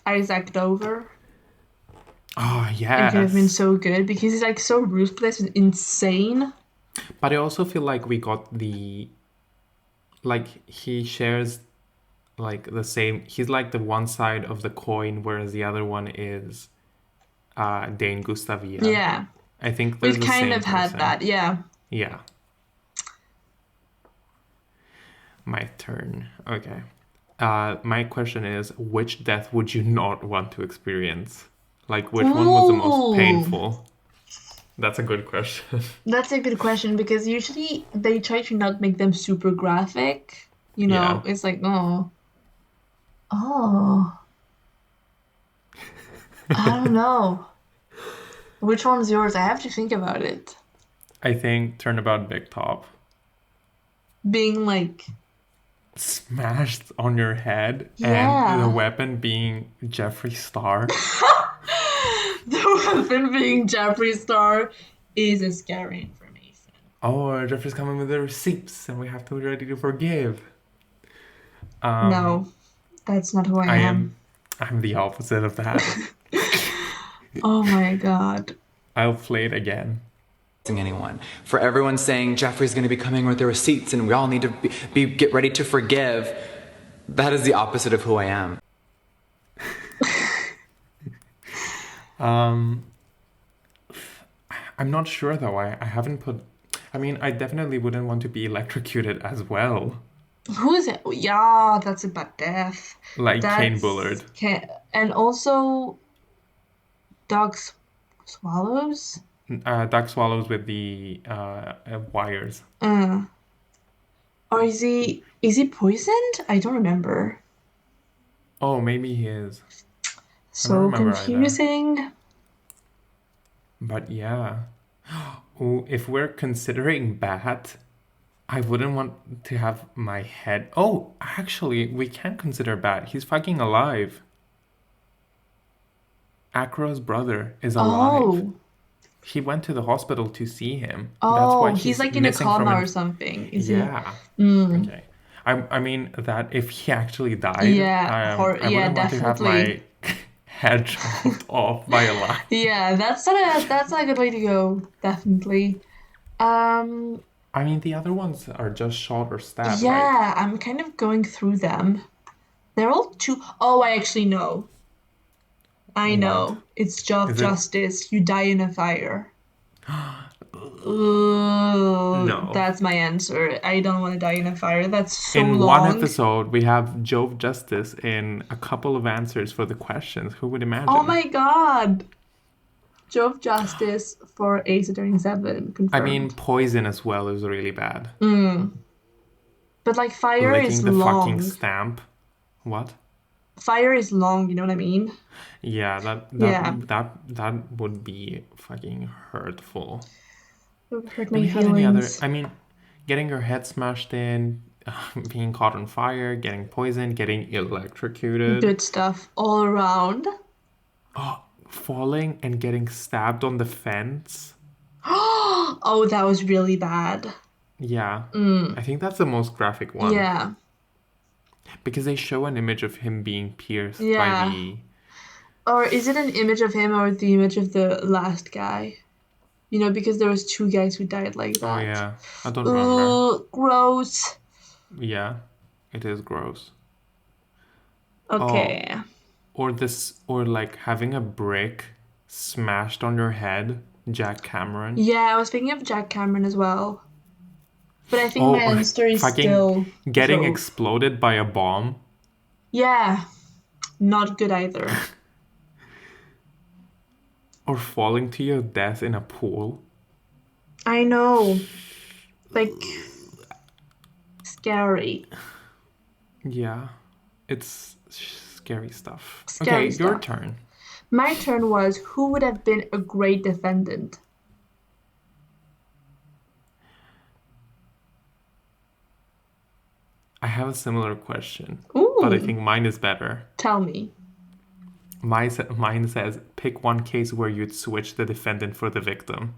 Isaac Dover. Oh, It could have been yes. so good because he's like so ruthless and insane. But I also feel like we got the... Like, he shares like the same... He's like the one side of the coin, whereas the other one is Dane Gustavia. Yeah. I think they're We've the kind same of had person. that, yeah. Yeah. My turn. Okay. My question is, which death would you not want to experience? Like, which one was the most Ooh. painful? That's a good question. That's a good question because usually they try to not make them super graphic. You know, Yeah. it's like, oh. I don't know. Which one's yours? I have to think about it. I think Turnabout Big Top. Being like, Smashed on your head, Yeah. and the weapon being Jeffree Star. the weapon being Jeffree Star is a scary information. Oh, Jeffree's coming with the receipts, and we have to be ready to forgive. No, that's not who I am. I'm the opposite of that. Oh my god. I'll play it again. Anyone. For everyone saying Jeffrey's going to be coming with the receipts and we all need to get ready to forgive, that is the opposite of who I am. I'm not sure though. I haven't put... I mean, I definitely wouldn't want to be electrocuted as well. Who is it? Yeah, that's a bad death. Like Kane That's- Bullard. And also, Doug Swallows? Duck swallows with the wires. Or is he poisoned? I don't remember. Oh, maybe he is. So remember either. confusing. But yeah. Ooh, if we're considering Bat, I wouldn't want to have my head... Oh, actually, we can consider Bat. He's fucking alive. Acro's brother is alive. Oh. He went to the hospital to see him. That's Oh, why he's he's like in a missing from coma an... or something. Is he? Yeah. Okay. I mean that if he actually died, I Yeah, wouldn't want to have definitely. my head chopped off by a lion. Yeah, that's not a good way to go. Definitely. Um, I mean the other ones are just shot or stabbed, right? yeah, I'm kind of going through them. They're all too. Oh, I actually know. I What? know. It's Job Is it? Justice. You die in a fire. Ooh, No. that's my answer. I don't want to die in a fire. That's so In one long. episode, we have Jove Justice in a couple of answers for the questions. Who would Oh imagine? my God. Job Justice for Ace Attorney 7 I mean, confirmed. poison as well is really bad. But like fire is Licking the fucking long. stamp. What? Fire is long, you know what I mean? Yeah, Yeah. that would be fucking hurtful. It would hurt Do my we have any other? feelings. I mean, getting your head smashed in, being caught on fire, getting poisoned, getting electrocuted, Good stuff all around. falling and getting stabbed on the fence. Oh, that was really bad. Yeah, I think that's the most graphic one Yeah. because they show an image of him being pierced by Yeah. the. Or is it an image of him or the image of the last guy? You know, because there was two guys who died like Oh that. yeah, I don't remember. Ugh, gross. Yeah, it is gross. Oh, Okay. or like having a brick smashed on your head, Jack Cameron. Yeah, I was thinking of Jack Cameron as well. But I think Oh, my or answer is fucking still getting Jove. exploded by a bomb. Yeah, not good either. Or falling to your death in a pool. I know. Like, scary. Yeah, it's scary stuff. Scary Okay, your stuff. turn. My turn was who would have been a great defendant? I have a similar question, but I Ooh, think mine is better. tell me. Mine says pick one case where you'd switch the defendant for the victim.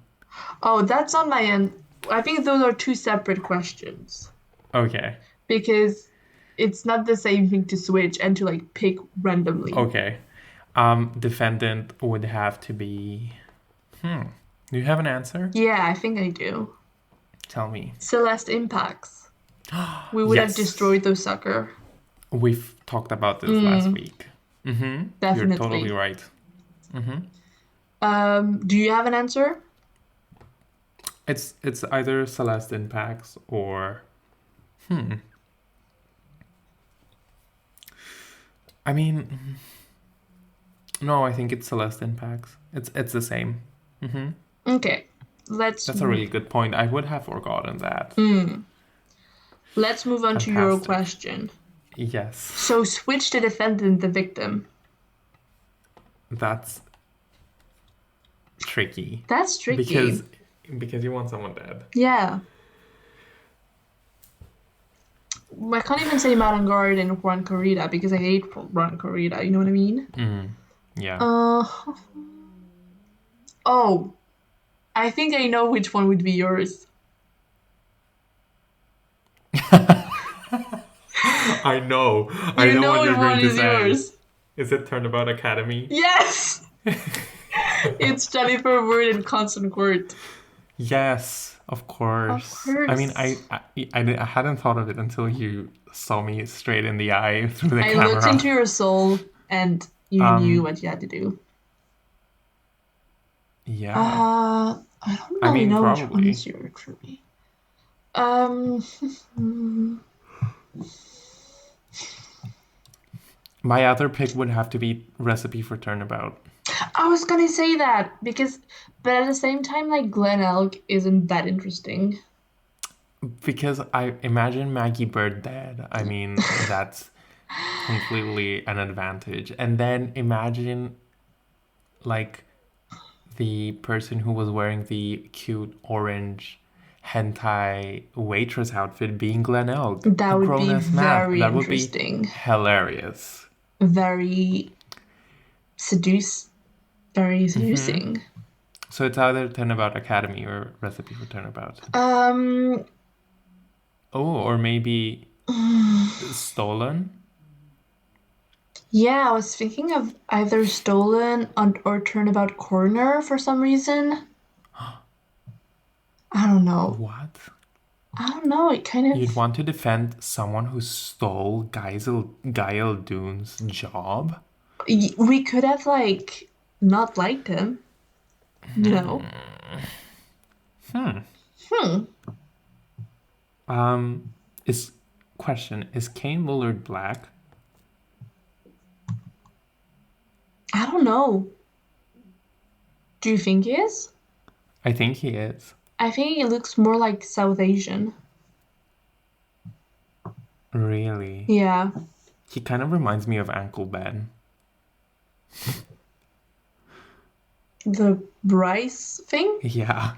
Oh, that's on my end. I think those are two separate questions Okay. because it's not the same thing to switch and to like pick randomly. Okay. Defendant would have to be. Do you have an answer? Yeah, I think I do. Tell me. Celeste Impacts. We would have Yes. destroyed those sucker. We've talked about this last week. You're Definitely. totally right. Do you have an answer? It's either Celeste Impacts or I mean no, I think it's Celeste Impacts. It's the same. Okay. Let's That's a really good point. I would have forgotten that. let's move on to your Fantastic. question. Yes. So switch the defendant the victim. That's tricky. That's tricky. Because you want someone dead. Yeah. I can't even say Madangard and Juan Corrida because I hate Juan Corrida, you know what I mean? Yeah. Oh, I think I know which one would be yours. I know. I You know know what which you're one going to is say. yours. Is it Turnabout Academy? Yes! It's Jennifer Word and Constant Court. Yes, of course. I mean, course. I hadn't thought of it until you saw me straight in the eye through the I camera. looked into your soul and you knew what you had to do. Yeah. I don't I really mean, know which one probably. is yours for me. My other pick would have to be Recipe for Turnabout. I was gonna say that but at the same time, like Glen Elk isn't that interesting. Because I imagine Maggie Bird dead. I mean, that's completely an advantage. And then imagine, like, the person who was wearing the cute orange hentai waitress outfit being Glen Elk. That a would be grown-ass man. very That would be interesting. hilarious. Very very seducing. So it's either Turnabout Academy or Recipe for Turnabout. Oh, or maybe Stolen? Yeah, I was thinking of either Stolen or Turnabout Corner for some reason. I don't know. What? I don't know. It kind of. You'd want to defend someone who stole Gael Dune's job? We could have like not liked him. You know. Is Kane Willard black? I don't know. Do you think he is? I think he is. I think he looks more like South Asian. Really? Yeah. He kind of reminds me of Uncle Ben. The Bryce thing? Yeah.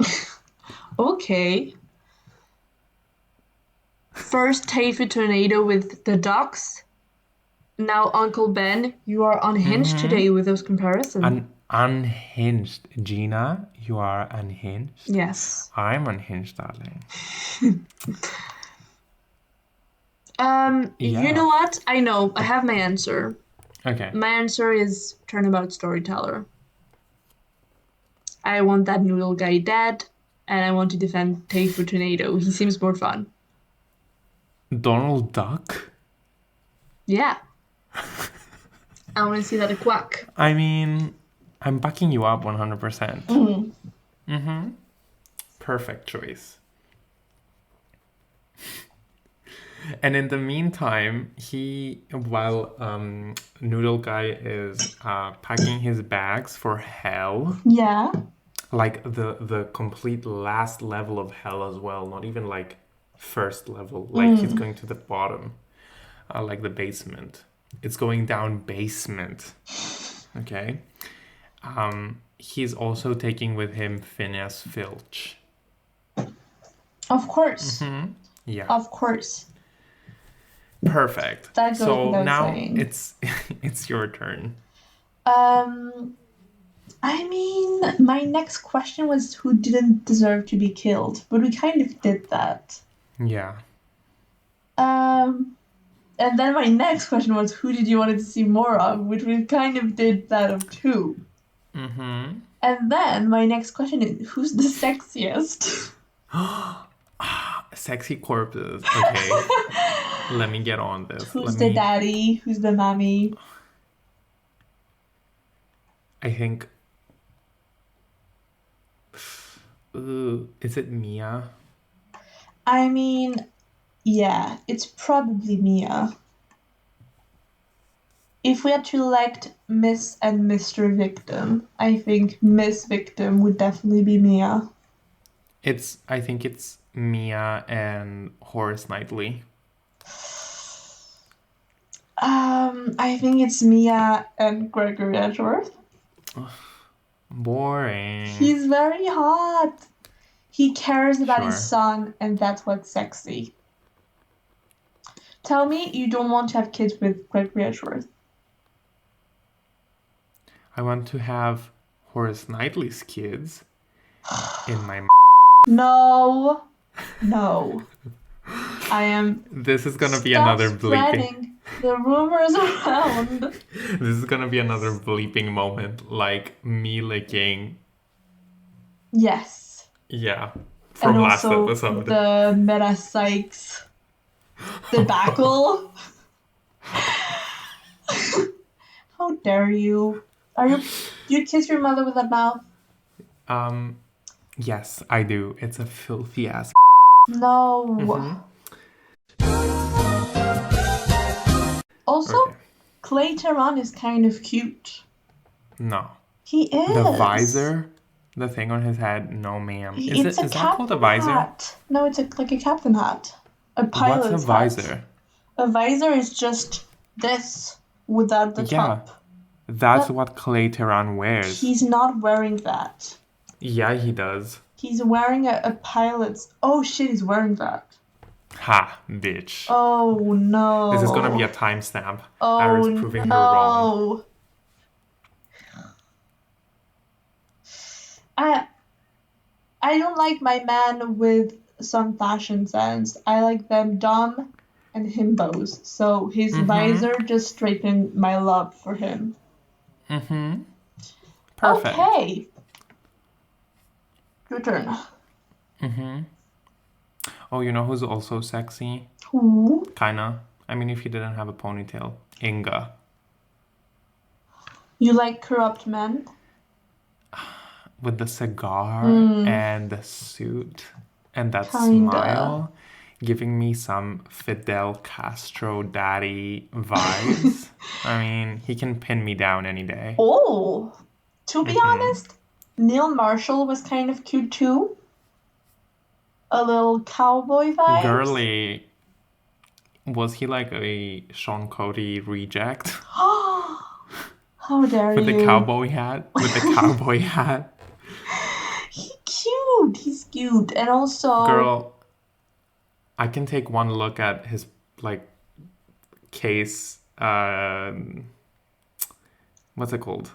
Okay. First Taifu Toneido with the ducks. Now Uncle Ben, you are unhinged today with those comparisons. Unhinged. Gina, you are unhinged? Yes. I'm unhinged, darling. You know what? I know. I have my answer. Okay. My answer is Turnabout Storyteller. I want that noodle guy dead, and I want to defend Taifu Toneido. He seems more fun. Donald Duck? Yeah. I want to see that quack. I mean, I'm backing you up 100%. Perfect choice. And in the meantime, while Noodle Guy is packing his bags for hell, Yeah. like the complete last level of hell as well, not even like first level, like he's going to the bottom, like the basement. It's going down basement. Okay. He's also taking with him Phineas Filch. Of course. Yeah. Of course. Perfect. That goes So without now saying. it's your turn. I mean, my next question was who didn't deserve to be killed, but we kind of did that. Yeah. And then my next question was who did you want to see more of, which we kind of did that of too. Mm-hmm. And then my next question is who's the sexiest? Sexy corpses. Okay. Let me get on this. Who's the daddy? Who's the mommy? I think. Is it Mia? I mean, yeah, it's probably Mia. If we had to elect Miss and Mr. Victim, I think Miss Victim would definitely be Mia. I think it's Mia and Horace Knightley. I think it's Mia and Gregory Edgeworth. Boring. He's very hot. He cares about his Sure. son, and that's what's sexy. Tell me you don't want to have kids with Gregory Edgeworth. I want to have Horace Knightley's kids in my. No. I am. This is gonna be Stop another bleeping. spreading the rumors around. This is gonna be another bleeping moment, like me licking. Yes. Yeah, from And last also episode. the Meta Sykes debacle. How dare you? Do you kiss your mother with that mouth? Yes, I do. It's a filthy ass. No. Also, Okay. Clay Tehran is kind of cute. No. He is. The visor, the thing on his head. No, ma'am. It's a Is that called a visor? hat. No, it's like a captain hat. A pilot's What's a hat. visor? A visor is just this without the Yeah. top. That's what Clay Tehran wears. He's not wearing that. Yeah, he does. He's wearing a pilot's. Oh shit, he's wearing that. Ha, bitch. Oh no. This is gonna be a timestamp. Oh Aris proving her wrong. no. I don't like my man with some fashion sense. I like them dumb and himbos. So his visor just straightened my love for him. Perfect. Okay. Your turn. Oh, you know who's also sexy? Who? Kinda. I mean, if he didn't have a ponytail. Inga. You like corrupt men? With the cigar and the suit and that Kinda. smile, giving me some Fidel Castro daddy vibes. I mean, he can pin me down any day. Oh, to be honest, Neil Marshall was kind of cute too. A little cowboy vibes. Girly, was he like a Sean Cody reject? How dare With you? the cowboy hat? With the cowboy hat? He's cute. And also... Girl, I can take one look at his, like, case, what's it called?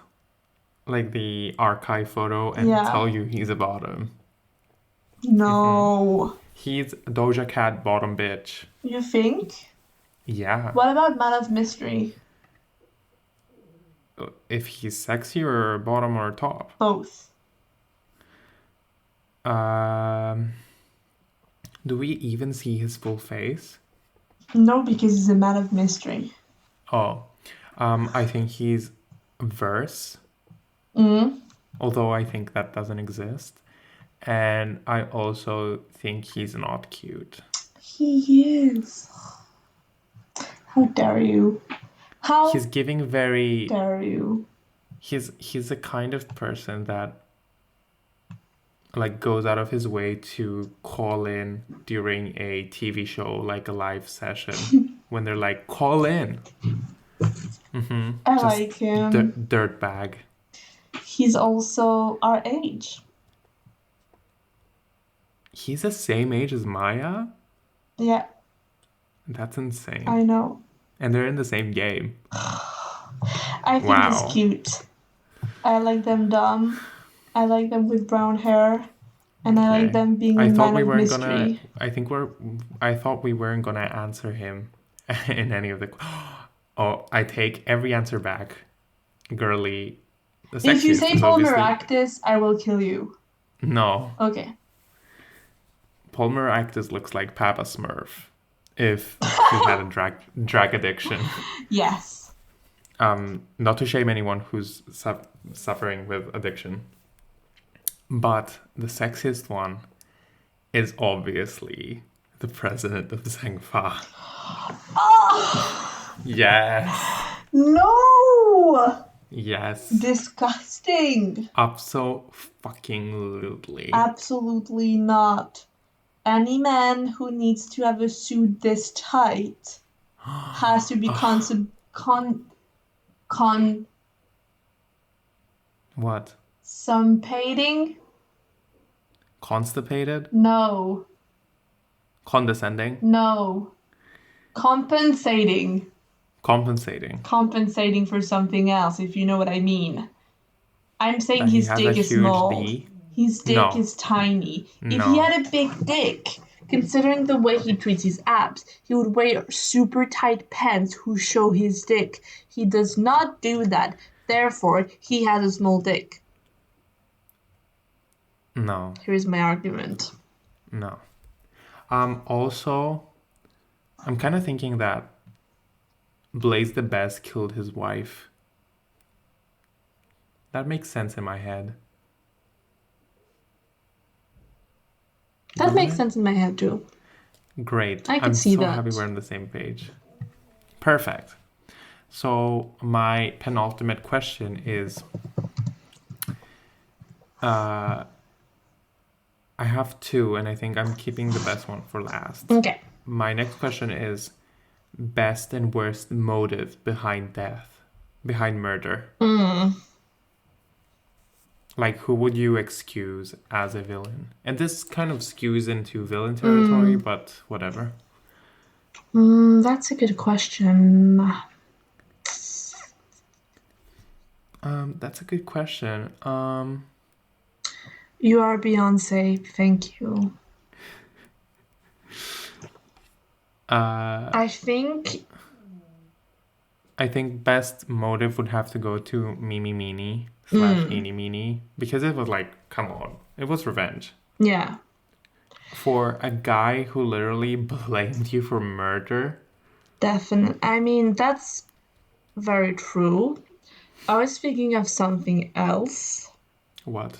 Like the archive photo and tell you he's a bottom. No. He's Doja Cat bottom bitch. You think? Yeah. What about Man of Mystery? If he's sexy or bottom or top? Both. Do we even see his full face? No, because he's a Man of Mystery. Oh. I think he's verse. Although I think that doesn't exist. And I also think he's not cute. He is. How dare you? How He's giving very... dare you? He's the kind of person that like goes out of his way to call in during a TV show, like a live session, when they're like, call in. I like him. Dirt bag. He's also our age. He's the same age as Maya? Yeah, That's insane. I know. And they're in the same game. I think Wow. he's cute. I like them dumb. I like them with brown hair. And I like them being a man of mystery. I thought we weren't gonna answer him in any of the... Oh, I take every answer back. Girly. The If you sexiest say is Paul obviously... Maractus, I will kill you. No. Okay. Paul Maractus looks like Papa Smurf if he had a drag addiction. Yes. Not to shame anyone who's suffering with addiction. But the sexiest one is obviously the president of Zhengfa. Oh! Yes. No! Yes. Disgusting. Abso-fucking-lutely. Absolutely not. Any man who needs to have a suit this tight has to be What? constipating? Constipated? No. Condescending? No. Compensating. Compensating. Compensating for something else, if you know what I mean. I'm saying That he his has dick a is huge small. D? His dick No. is tiny. If No. he had a big dick, considering the way he treats his abs, he would wear super tight pants who show his dick. He does not do that. Therefore, he has a small dick. No. Here's my argument. No. Also, I'm kind of thinking that Blaze the Best killed his wife. That makes sense in my head. That makes sense in my head too. Great. I can I'm see so that. happy we're on the same page. Perfect. So my penultimate question is, I have two, and I think I'm keeping the best one for last. Okay. My next question is best and worst motive behind murder. Like, who would you excuse as a villain? And this kind of skews into villain territory, but whatever. That's a good question. That's a good question. You are Beyonce. Thank you. I think I think best motive would have to go to Mimi Meanie / Eenie Meanie because it was like, come on, it was revenge. yeah. For a guy who literally blamed you for murder. Definitely. I mean, that's very true. I was thinking of something else. What?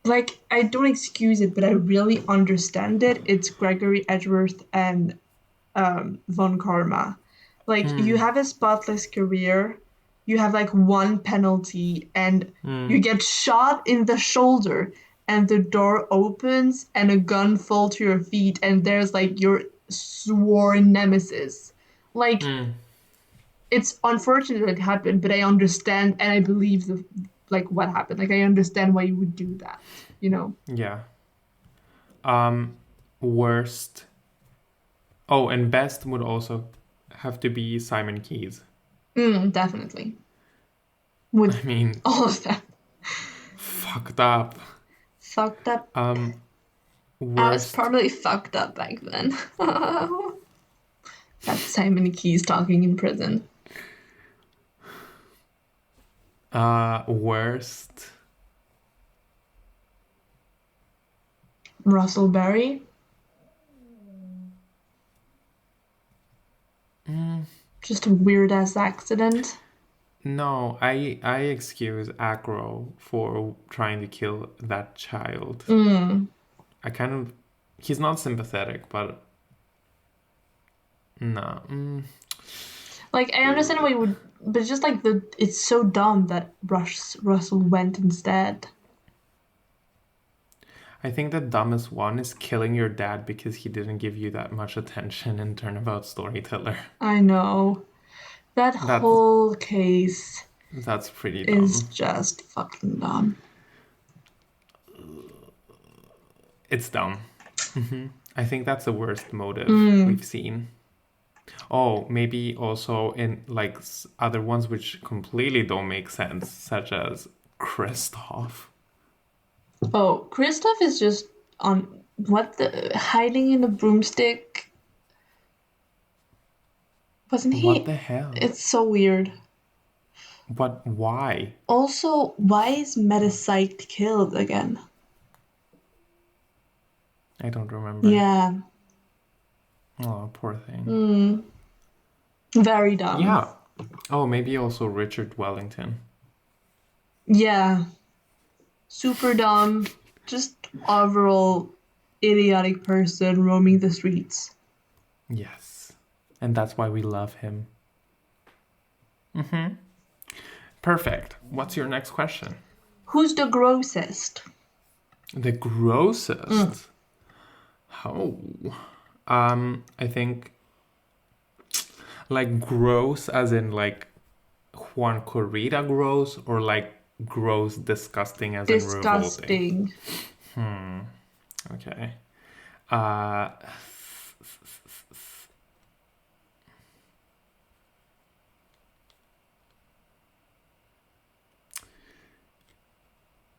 Like, I don't excuse it, but I really understand it. It's Gregory Edgeworth and Von Karma. Like, you have a spotless career, you have like one penalty, and you get shot in the shoulder, and the door opens, and a gun falls to your feet, and there's like your sworn nemesis. Like, it's unfortunate that it happened, but I understand and I believe like what happened. Like, I understand why you would do that, you know? Yeah. Worst. Oh, and best would also have to be Simon Keys. Definitely. With I mean, all of that. fucked up. Fucked up. I was Worst. probably fucked up back then. That's Simon Keys talking in prison. Worst. Russell Berry. Just a weird ass accident. No, I excuse Acro for trying to kill that child. I kind of, he's not sympathetic, but no. Like, I understand why you would, but just like it's so dumb that Russell went instead. I think the dumbest one is killing your dad because he didn't give you that much attention in Turnabout Storyteller. I know. That whole case That's pretty dumb. is just fucking dumb. It's dumb. I think that's the worst motive we've seen. Oh, maybe also in like other ones which completely don't make sense, such as Kristoff. Oh, Kristoff is just on hiding in a broomstick. Wasn't he? What the hell? It's so weird. But why? Also, why is Metapsych killed again? I don't remember. Yeah. Oh, poor thing. Very dumb. Yeah. Oh, maybe also Richard Wellington. Yeah. Super dumb. Just overall idiotic person roaming the streets. Yes. And that's why we love him. Perfect. What's your next question? Who's the grossest? The grossest? Oh. I think like gross as in like Juan Corrida gross or like gross disgusting as in revolting? Disgusting. Okay.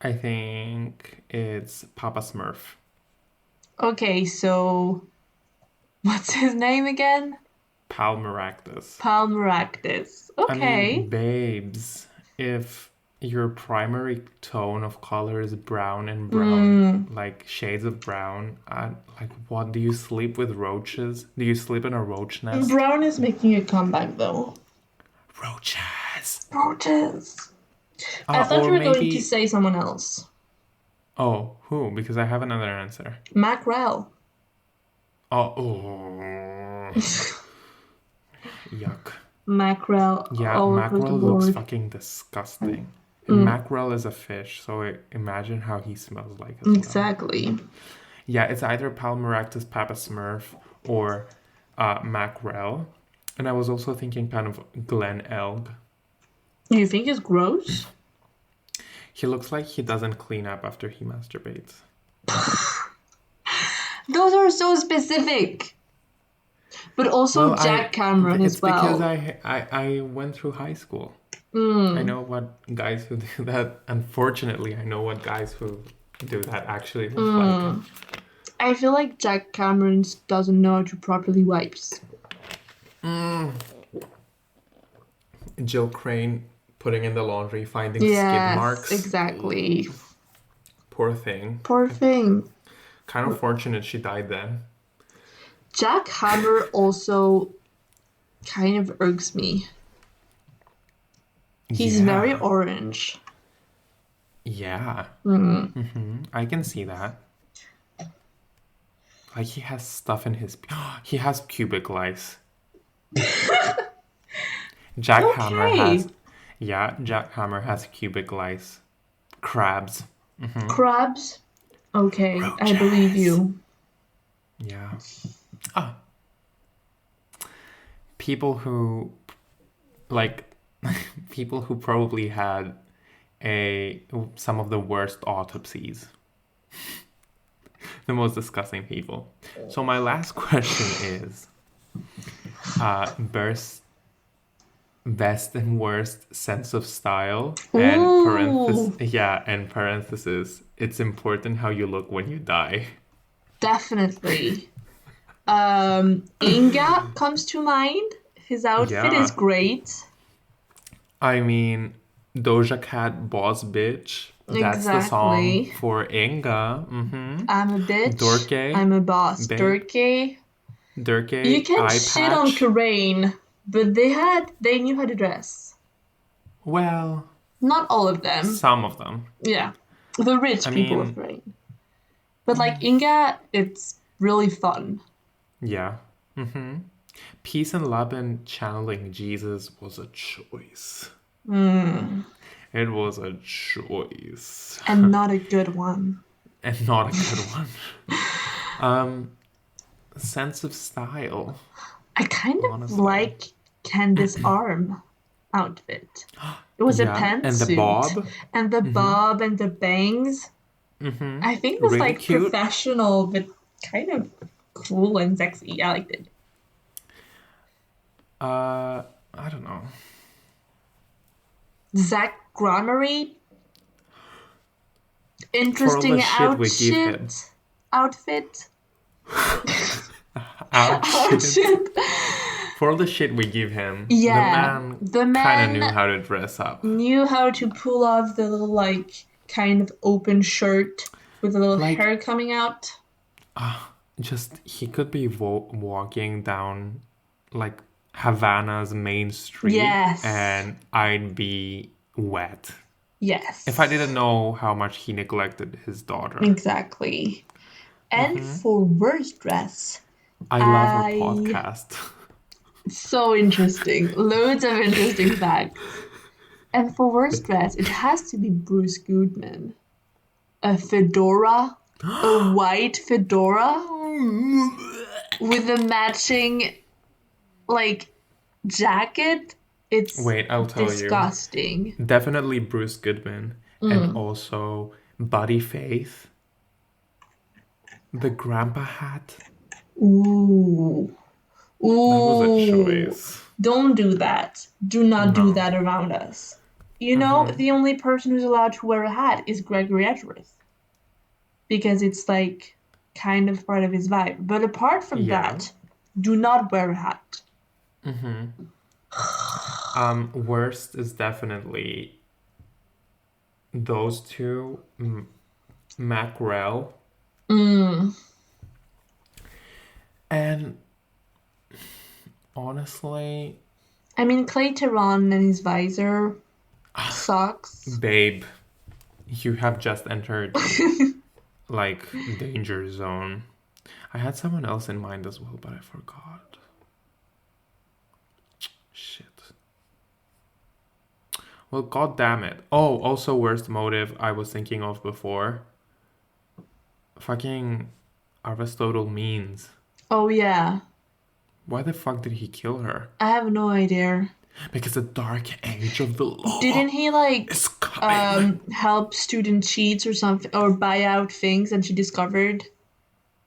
I think it's Papa Smurf. Okay, so what's his name again? Palmeractus. Palmeractus. I Okay. mean, babes, if your primary tone of color is brown and brown, like shades of brown, like what, do you sleep with roaches? Do you sleep in a roach nest? Brown is making a comeback though. Roaches. Roaches. I thought you were going to say someone else. Oh, who? Because I have another answer. Mackerel. Oh. Yuck. Mackerel. Yeah, mackerel looks fucking disgusting. And mackerel is a fish, so imagine how he smells like as well. Exactly. Yeah, it's either Palmeractus Papa Smurf or mackerel. And I was also thinking kind of Glen Elg. You think it's gross? He looks like he doesn't clean up after he masturbates. Those are so specific. But also Jack Cameron as well. It's because I went through high school. I know what guys who do that. Unfortunately, I know what guys who do that actually look like. I feel like Jack Cameron doesn't know how to properly wipes. Jill Crane putting in the laundry, finding skid Yes, marks. exactly. Poor thing. Poor thing. Kind of fortunate she died then. Jack Hammer also kind of irks me. He's very orange. Yeah. I can see that. Like he has stuff in his. He has pubic lice. Jack Hammer has. Yeah, Jack Hammer has cubic lice. Crabs. Crabs? Okay, I believe you. Yeah. Ah. People who, like, people who probably had some of the worst autopsies. The most disgusting people. So my last question is, best and worst sense of style, and parenthesis, it's important how you look when you die. Definitely. Inga comes to mind. His outfit is great. I mean, Doja Cat Boss Bitch. That's the song for Inga. I'm a bitch. Dorke. I'm a boss. Dorke. You can shit on Karain, but they knew how to dress. Well, not all of them. Some of them. Yeah. The rich people of Karain. But like Inga, it's really fun. Yeah. Peace and love and channeling Jesus was a choice. It was a choice. And not a good one. And not a good one. Sense of style. I kind of like Candace Arm outfit. It was a pantsuit. And the bob. And the bob and the bangs. I think it was really like cute. Professional, but kind of cool and sexy. I liked it. I don't know. Zach Gramery. Interesting outfit. For all the shit we give him, the man kind of knew how to dress up. Knew how to pull off the little, like, kind of open shirt with a little hair coming out. He could be walking down, like, Havana's main street. Yes. And I'd be wet. Yes. If I didn't know how much he neglected his daughter. Exactly. And for worst dress, I love our podcast. So interesting. Loads of interesting facts. And for worst dress, it has to be Bruce Goodman. A fedora, a white fedora with a matching, like, jacket. I'll tell disgusting. You. Definitely Bruce Goodman. And also Buddy Faith. The grandpa hat. Ooh. That was a choice. Don't do that. Do not do that around us. You know, the only person who's allowed to wear a hat is Gregory Edgeworth. Because it's, like, kind of part of his vibe. But apart from that, do not wear a hat. Worst is definitely those two. Mackerel. And honestly, I mean, Clay Theron and his visor sucks. Babe, you have just entered like danger zone. I had someone else in mind as well, but I forgot. Shit. Well, god damn it. Oh, also worst motive I was thinking of before. Fucking Aristotle Means. Oh, yeah. Why the fuck did he kill her? I have no idea. Because the dark age of the law. Didn't he, like, help student cheats or something, or buy out things, and she discovered,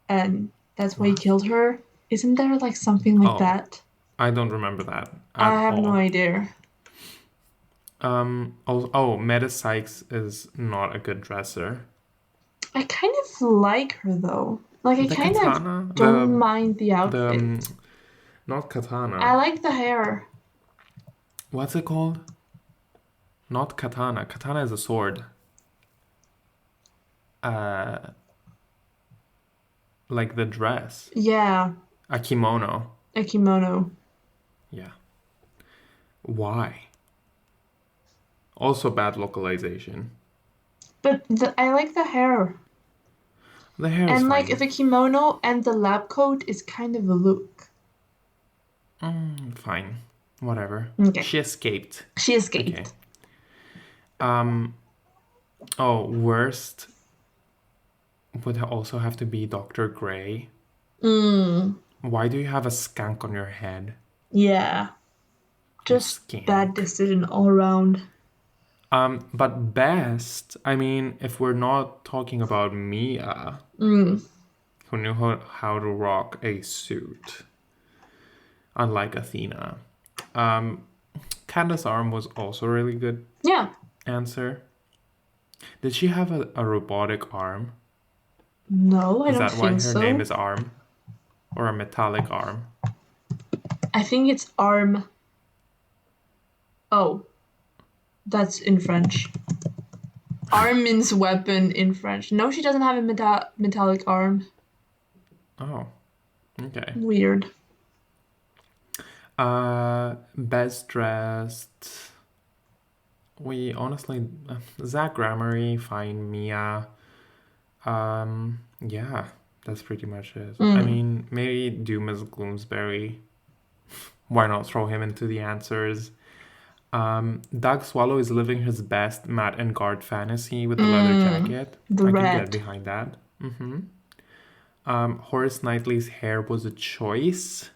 and that's why he killed her? Isn't there, like, something like that? I don't remember that. I have no idea. Meta Sykes is not a good dresser. I kind of like her though. Like I The kind katana, of don't mind the the outfit. not I katana. like the hair. What's it called? Not katana. Katana is a sword. Like the dress. Yeah, A kimono. a kimono. Yeah. Why? Also bad localization. But I like the hair. The hair is And like fine. the kimono and the lab coat is kind of a look. Fine. Whatever. Okay. She escaped. She escaped. Okay. Worst would also have to be Dr. Gray. Why do you have a skank on your head? Yeah. You Just skank. bad decision all around. But best, I mean, if we're not talking about Mia, who knew how to rock a suit, unlike Athena. Candace Arm was also a really good Yeah. answer. Did she have a robotic arm? No, I Is don't that why think her so. name is Arm? Or a metallic arm? I think it's arm. Oh, that's in French. Arm means weapon in French. No, she doesn't have a metallic arm. Oh, okay. Weird. Best dressed. We honestly, Zach Gramery, fine, Mia. Yeah, that's pretty much it. I mean, maybe Dumas Gloomsbury. Why not throw him into the answers? Doug Swallow is living his best Matt and Guard fantasy with the leather jacket. The I can red. get behind that. Horace Knightley's hair was a choice.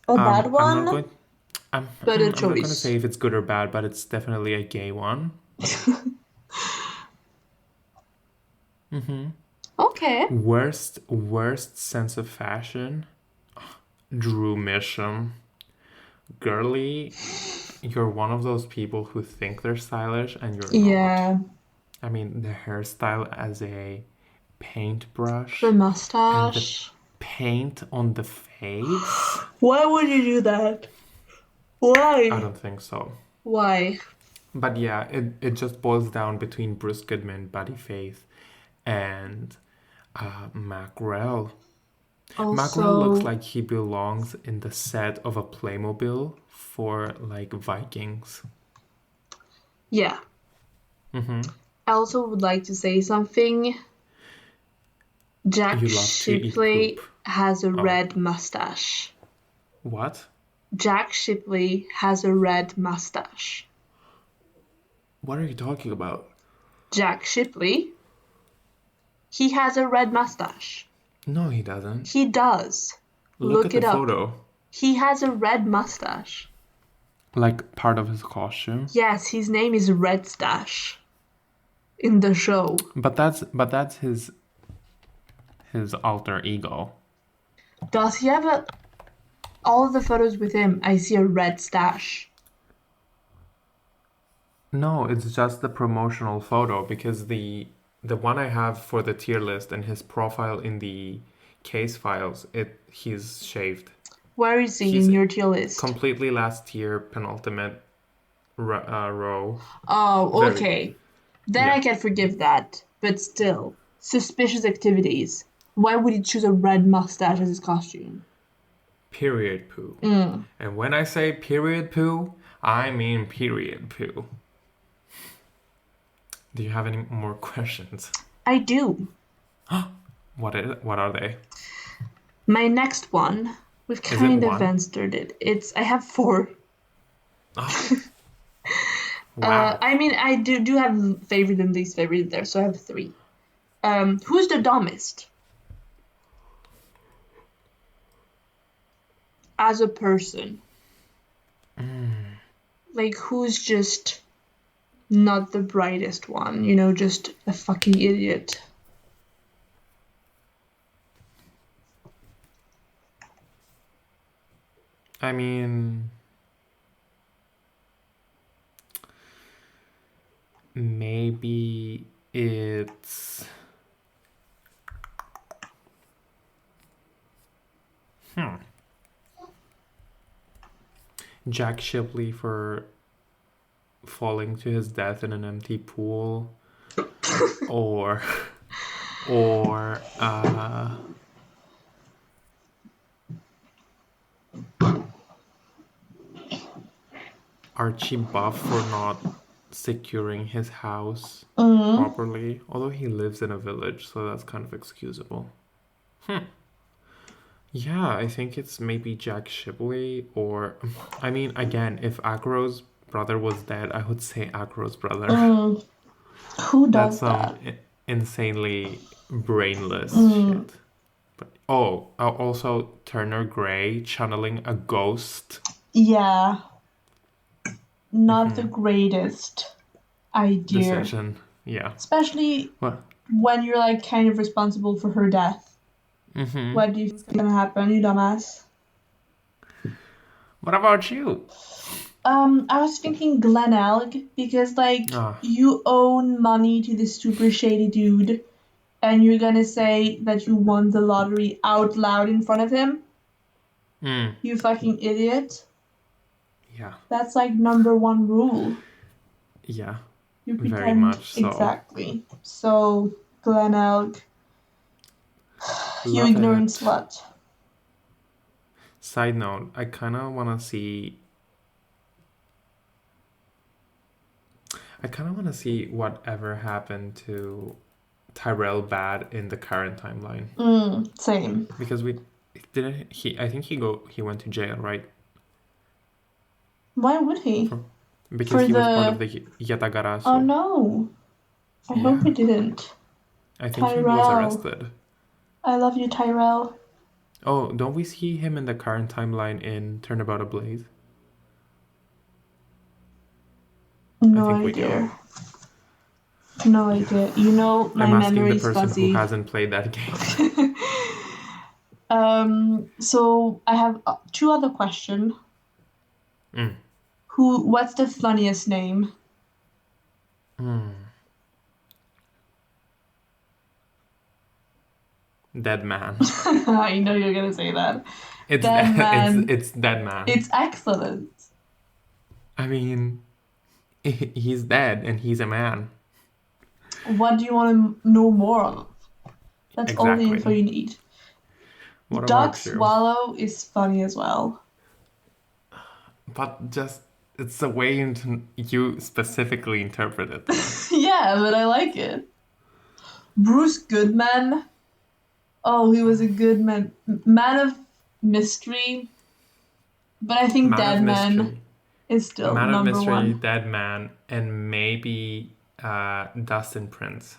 A bad I'm one, not going. but a I'm not going to choice. say if it's good or bad, but it's definitely a gay one. Okay. Worst sense of fashion. Drew Misham. Girly, you're one of those people who think they're stylish and you're Yeah. not. I mean, the hairstyle as a paintbrush The and the mustache. paint on the face. Why would you do that? I Why? don't think so. Why? But yeah, it just boils down between Bruce Goodman, Buddy Faith, and Macrell. Macrell looks Also, like he belongs in the set of a Playmobil for like Vikings. yeah. Mm-hmm. I also would like to say something. Jack You love to eat Shipley poop. has a Oh. red mustache. What? Jack Shipley has a red mustache. What are you talking about? Jack Shipley? He has a red mustache. No, he doesn't. He does. Look Look at it the up. photo. He has a red mustache. Like part of his costume. Yes, his name is Red Stash in the show. But that's his alter ego. Does he have a... All of the photos with him, I see a red stash. No, it's just the promotional photo because the one I have for the tier list and his profile in the case files, he's shaved. Where is he He's in your tier list? Completely last tier, penultimate row. Oh, Very- okay. Then Yeah. I can forgive that. But still, suspicious activities. Why would he choose a red mustache as his costume? Period poo. And when I say period poo, I mean period poo. Do you have any more questions? I do. What are they? My next one, we've it kind of one? answered it. I have 4. Wow. I mean, I do have favorite and least favorite there, so I have 3. Who's the dumbest? As a person. Like, who's just not the brightest one, just a fucking idiot. I mean, maybe it's Jack Shipley for falling to his death in an empty pool, or or Archie Buff for not securing his house properly, although he lives in a village, so that's kind of excusable. Yeah, I think it's maybe Jack Shipley, or I mean, again, if Agro's brother was dead, I would say Agro's brother. Who That's does that? insanely brainless shit. But also Turner Gray channeling a ghost. Yeah, not the greatest idea. Decision. Yeah. Especially What? when you're like kind of responsible for her death. What do you think is gonna happen, you dumbass? What about you? I was thinking Glen Elg because like Ah. you own money to this super shady dude and you're gonna say that you won the lottery out loud in front of him? You fucking idiot. Yeah. That's like number one rule. Yeah. You Very pretend much so. exactly. So Glen Elg, you Love ignorant it. slut. Side note, I kind of want to see. I kind of want to see whatever happened to Tyrell Bad in the current timeline. Same. Because we didn't he. I think he went to jail, right? Why would he? Because For he was part the- of the Yatagarasu. Oh no. I hope he didn't. I think he was arrested. I love you, Tyrell. Oh, don't we see him in the current timeline in Turnabout Ablaze? No I think we idea. No idea. You know, my I'm asking the memory's person fuzzy. who hasn't played that game. So I have two other questions. What's the funniest name? Dead Man. I know you're gonna say that. It's Dead Man. it's Dead Man. It's excellent. I mean, he's dead and he's a man. What do you want to know more of? That's all the Exactly. info you need. What Dog about you? Swallow is funny as well. But just it's the way you specifically interpret it. Yeah, but I like it. Bruce Goodman. Oh, he was a good man. Man of mystery. But I think Dead Man is still Man of number Mystery, one. Dead Man, and maybe Dustin Prince.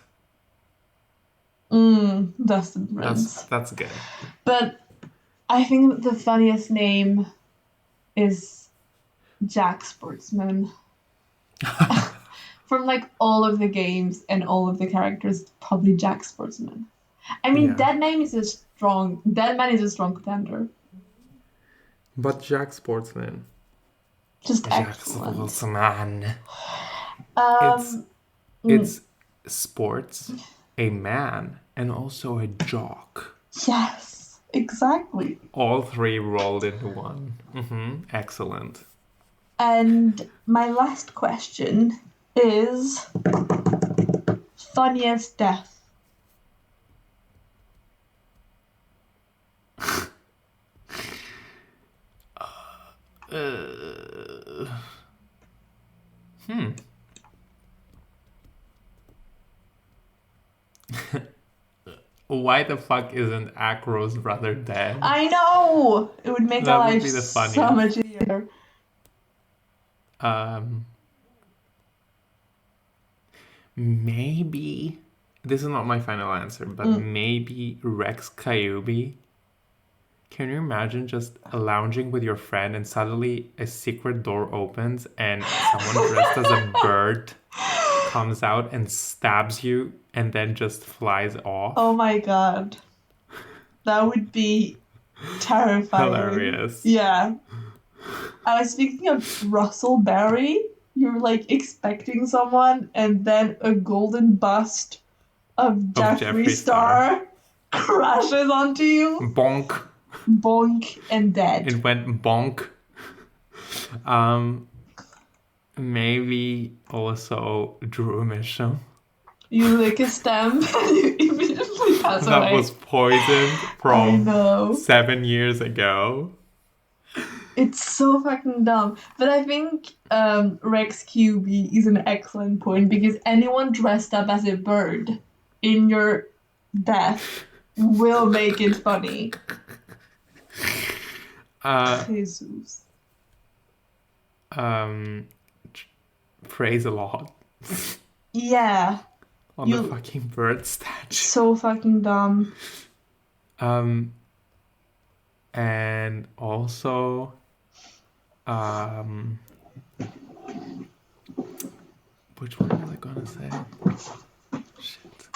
Dustin Prince. That's good. But I think the funniest name is Jack Sportsman. From like all of the games and all of the characters, probably Jack Sportsman. I mean, Yeah. Dead Man is a strong contender. But Jack Sportsman. Just Jack excellent. Sportsman. Um, It's sports, a man, and also a jock. yes, exactly. All three rolled into one. Excellent. And my last question is funniest death. Why the fuck isn't Acro's brother dead? I know! It would make That our would life be the so funniest. much easier. Maybe this is not my final answer, but maybe Rex Kyubi. Can you imagine just lounging with your friend and suddenly a secret door opens and someone dressed as a bird comes out and stabs you and then just flies off? Oh my god. That would be terrifying. Hilarious. Yeah. I was thinking of Russell Berry, you're like expecting someone, and then a golden bust of Of Jeffree Jeffree Star crashes onto you, Bonk. bonk, and dead. It went bonk. Maybe also Drew Mitchell. You lick a stem, and you immediately pass That away. was poisoned I from know. 7 years ago. It's so fucking dumb. But I think Rex QB is an excellent point because anyone dressed up as a bird in your death will make it funny. Jesus. Praise a lot Yeah, on the You- fucking bird statue. so fucking dumb. And also, which one was I gonna say? Shit.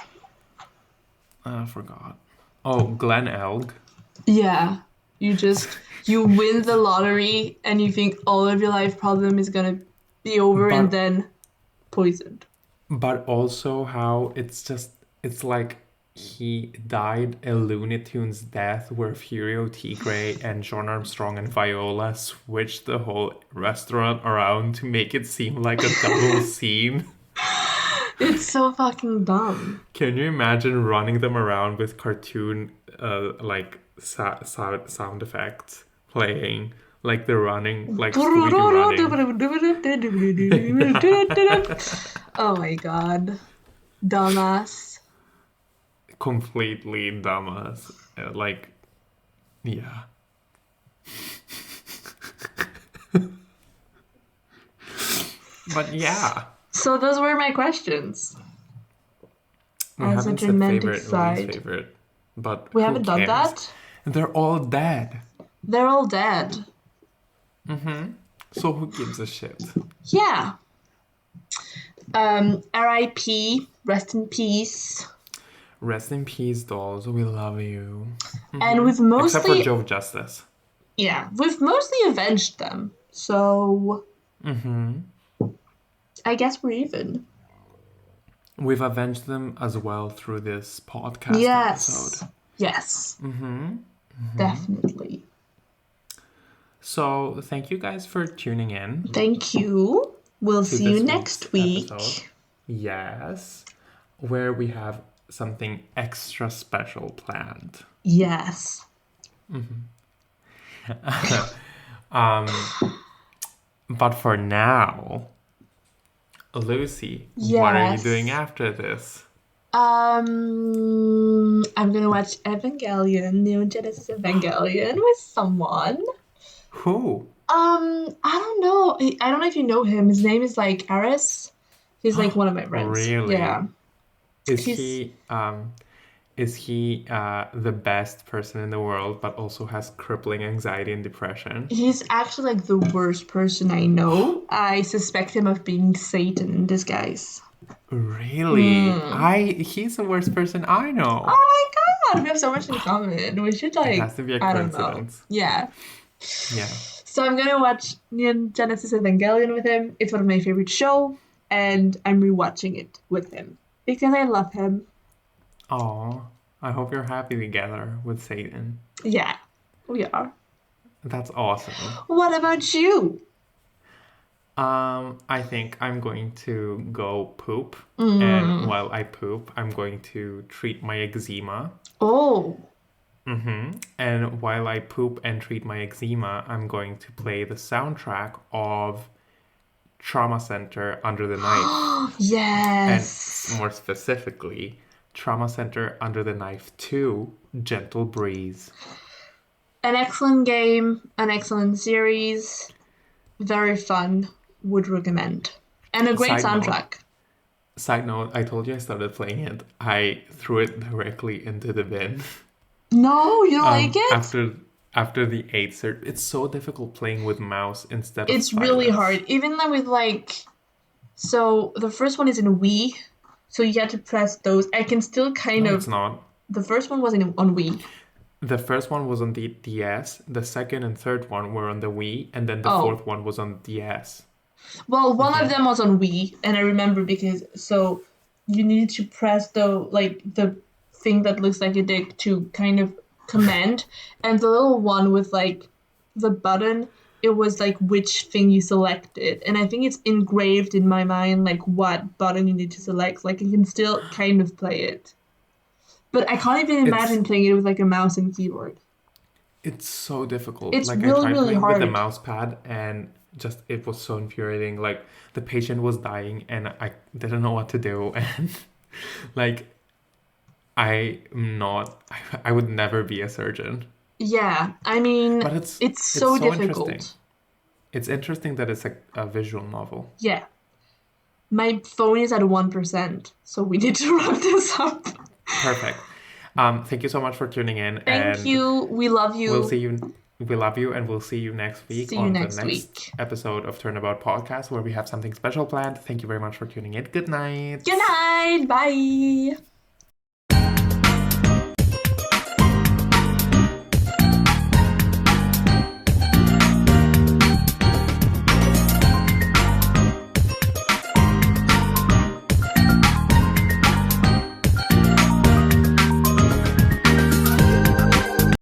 I forgot. Oh, Glenn Elg. Yeah, you win the lottery and you think all of your life problem is gonna be over and But- then poisoned. But also how it's like he died a Looney Tunes death where Furio Tigre and John Armstrong and Viola switched the whole restaurant around to make it seem like a double scene. It's so fucking dumb. Can you imagine running them around with cartoon like sound effects playing? Like they're running, like Scooby-Doo running. Oh my god. Dumbass. Completely dumbass. Like, yeah. But yeah. So those were my questions. We As a haven't said romantic favorite and side. least favorite. But We who haven't done cares? that? They're all dead. They're all dead. So who gives a shit? Yeah. R.I.P. Rest in peace. Rest in peace, dolls. We love you. And we've Except for mostly Joe Justice. we've mostly avenged them. So I guess we're even. We've avenged them as well through this podcast Yes. episode. Yes. Definitely. So thank you guys for tuning in. Thank you. We'll to see you this next week's week. episode. Yes. Where we have something extra special planned. Yes. But for now, Lucy, what are you Yes. doing after this? I'm gonna watch Evangelion, Neon Genesis Evangelion with someone. Who? I don't know. I don't know if you know him. His name is like Aris. He's like one of my friends. Really? Yeah. Is He's- he the best person in the world, but also has crippling anxiety and depression? He's actually like the worst person I know. I suspect him of being Satan in disguise. Really? He's the worst person I know. Oh my god, we have so much in common. We should like It has to be a I don't know. coincidence. Yeah. Yeah. So I'm gonna watch Neon Genesis Evangelion with him. It's one of my favorite show, and I'm rewatching it with him because I love him. Aw, I hope you're happy together with Satan. Yeah, we are. That's awesome. What about you? I think I'm going to go poop, and while I poop, I'm going to treat my eczema. Oh, And while I poop and treat my eczema, I'm going to play the soundtrack of Trauma Center Under the Knife. yes. And more specifically, Trauma Center Under the Knife 2, Gentle Breeze. An excellent game, an excellent series, very fun. Would recommend, and a great Side note. soundtrack. Side note, I told you I started playing it. I threw it directly into the bin. No, you don't like it? After the 8th cert. It's so difficult playing with mouse instead of It's really stylus. hard. Even though with like, so the first one is in Wii, so you had to press those. I can still kind No, of. it's not. The first one was on Wii. The first one was on the DS. The second and third one were on the Wii, and then the Oh. fourth one was on DS. Well, one of them was on Wii, and I remember because so you needed to press the thing that looks like a dick to kind of command, and the little one with like the button, it was like which thing you selected, and I think it's engraved in my mind like what button you need to select. Like I can still kind of play it, but I can't even It's imagine playing it with like a mouse and keyboard. it's so difficult. It's Like I really tried really playing with the hard. mouse pad and just it was so infuriating. Like the patient was dying and I didn't know what to do and like I'm not I would never be a surgeon. Yeah, I mean But it's it's so so interesting. difficult. It's interesting that it's a visual novel. Yeah. My phone is at 1%, so we need to wrap this up. Perfect. Thank you so much for tuning in, Thank and you. We love we'll you. see you. We love you, and we'll see you next week See you on the next next week. episode of Turnabout Podcast, where we have something special planned. Thank you very much for tuning in. Good night. Good night. Bye.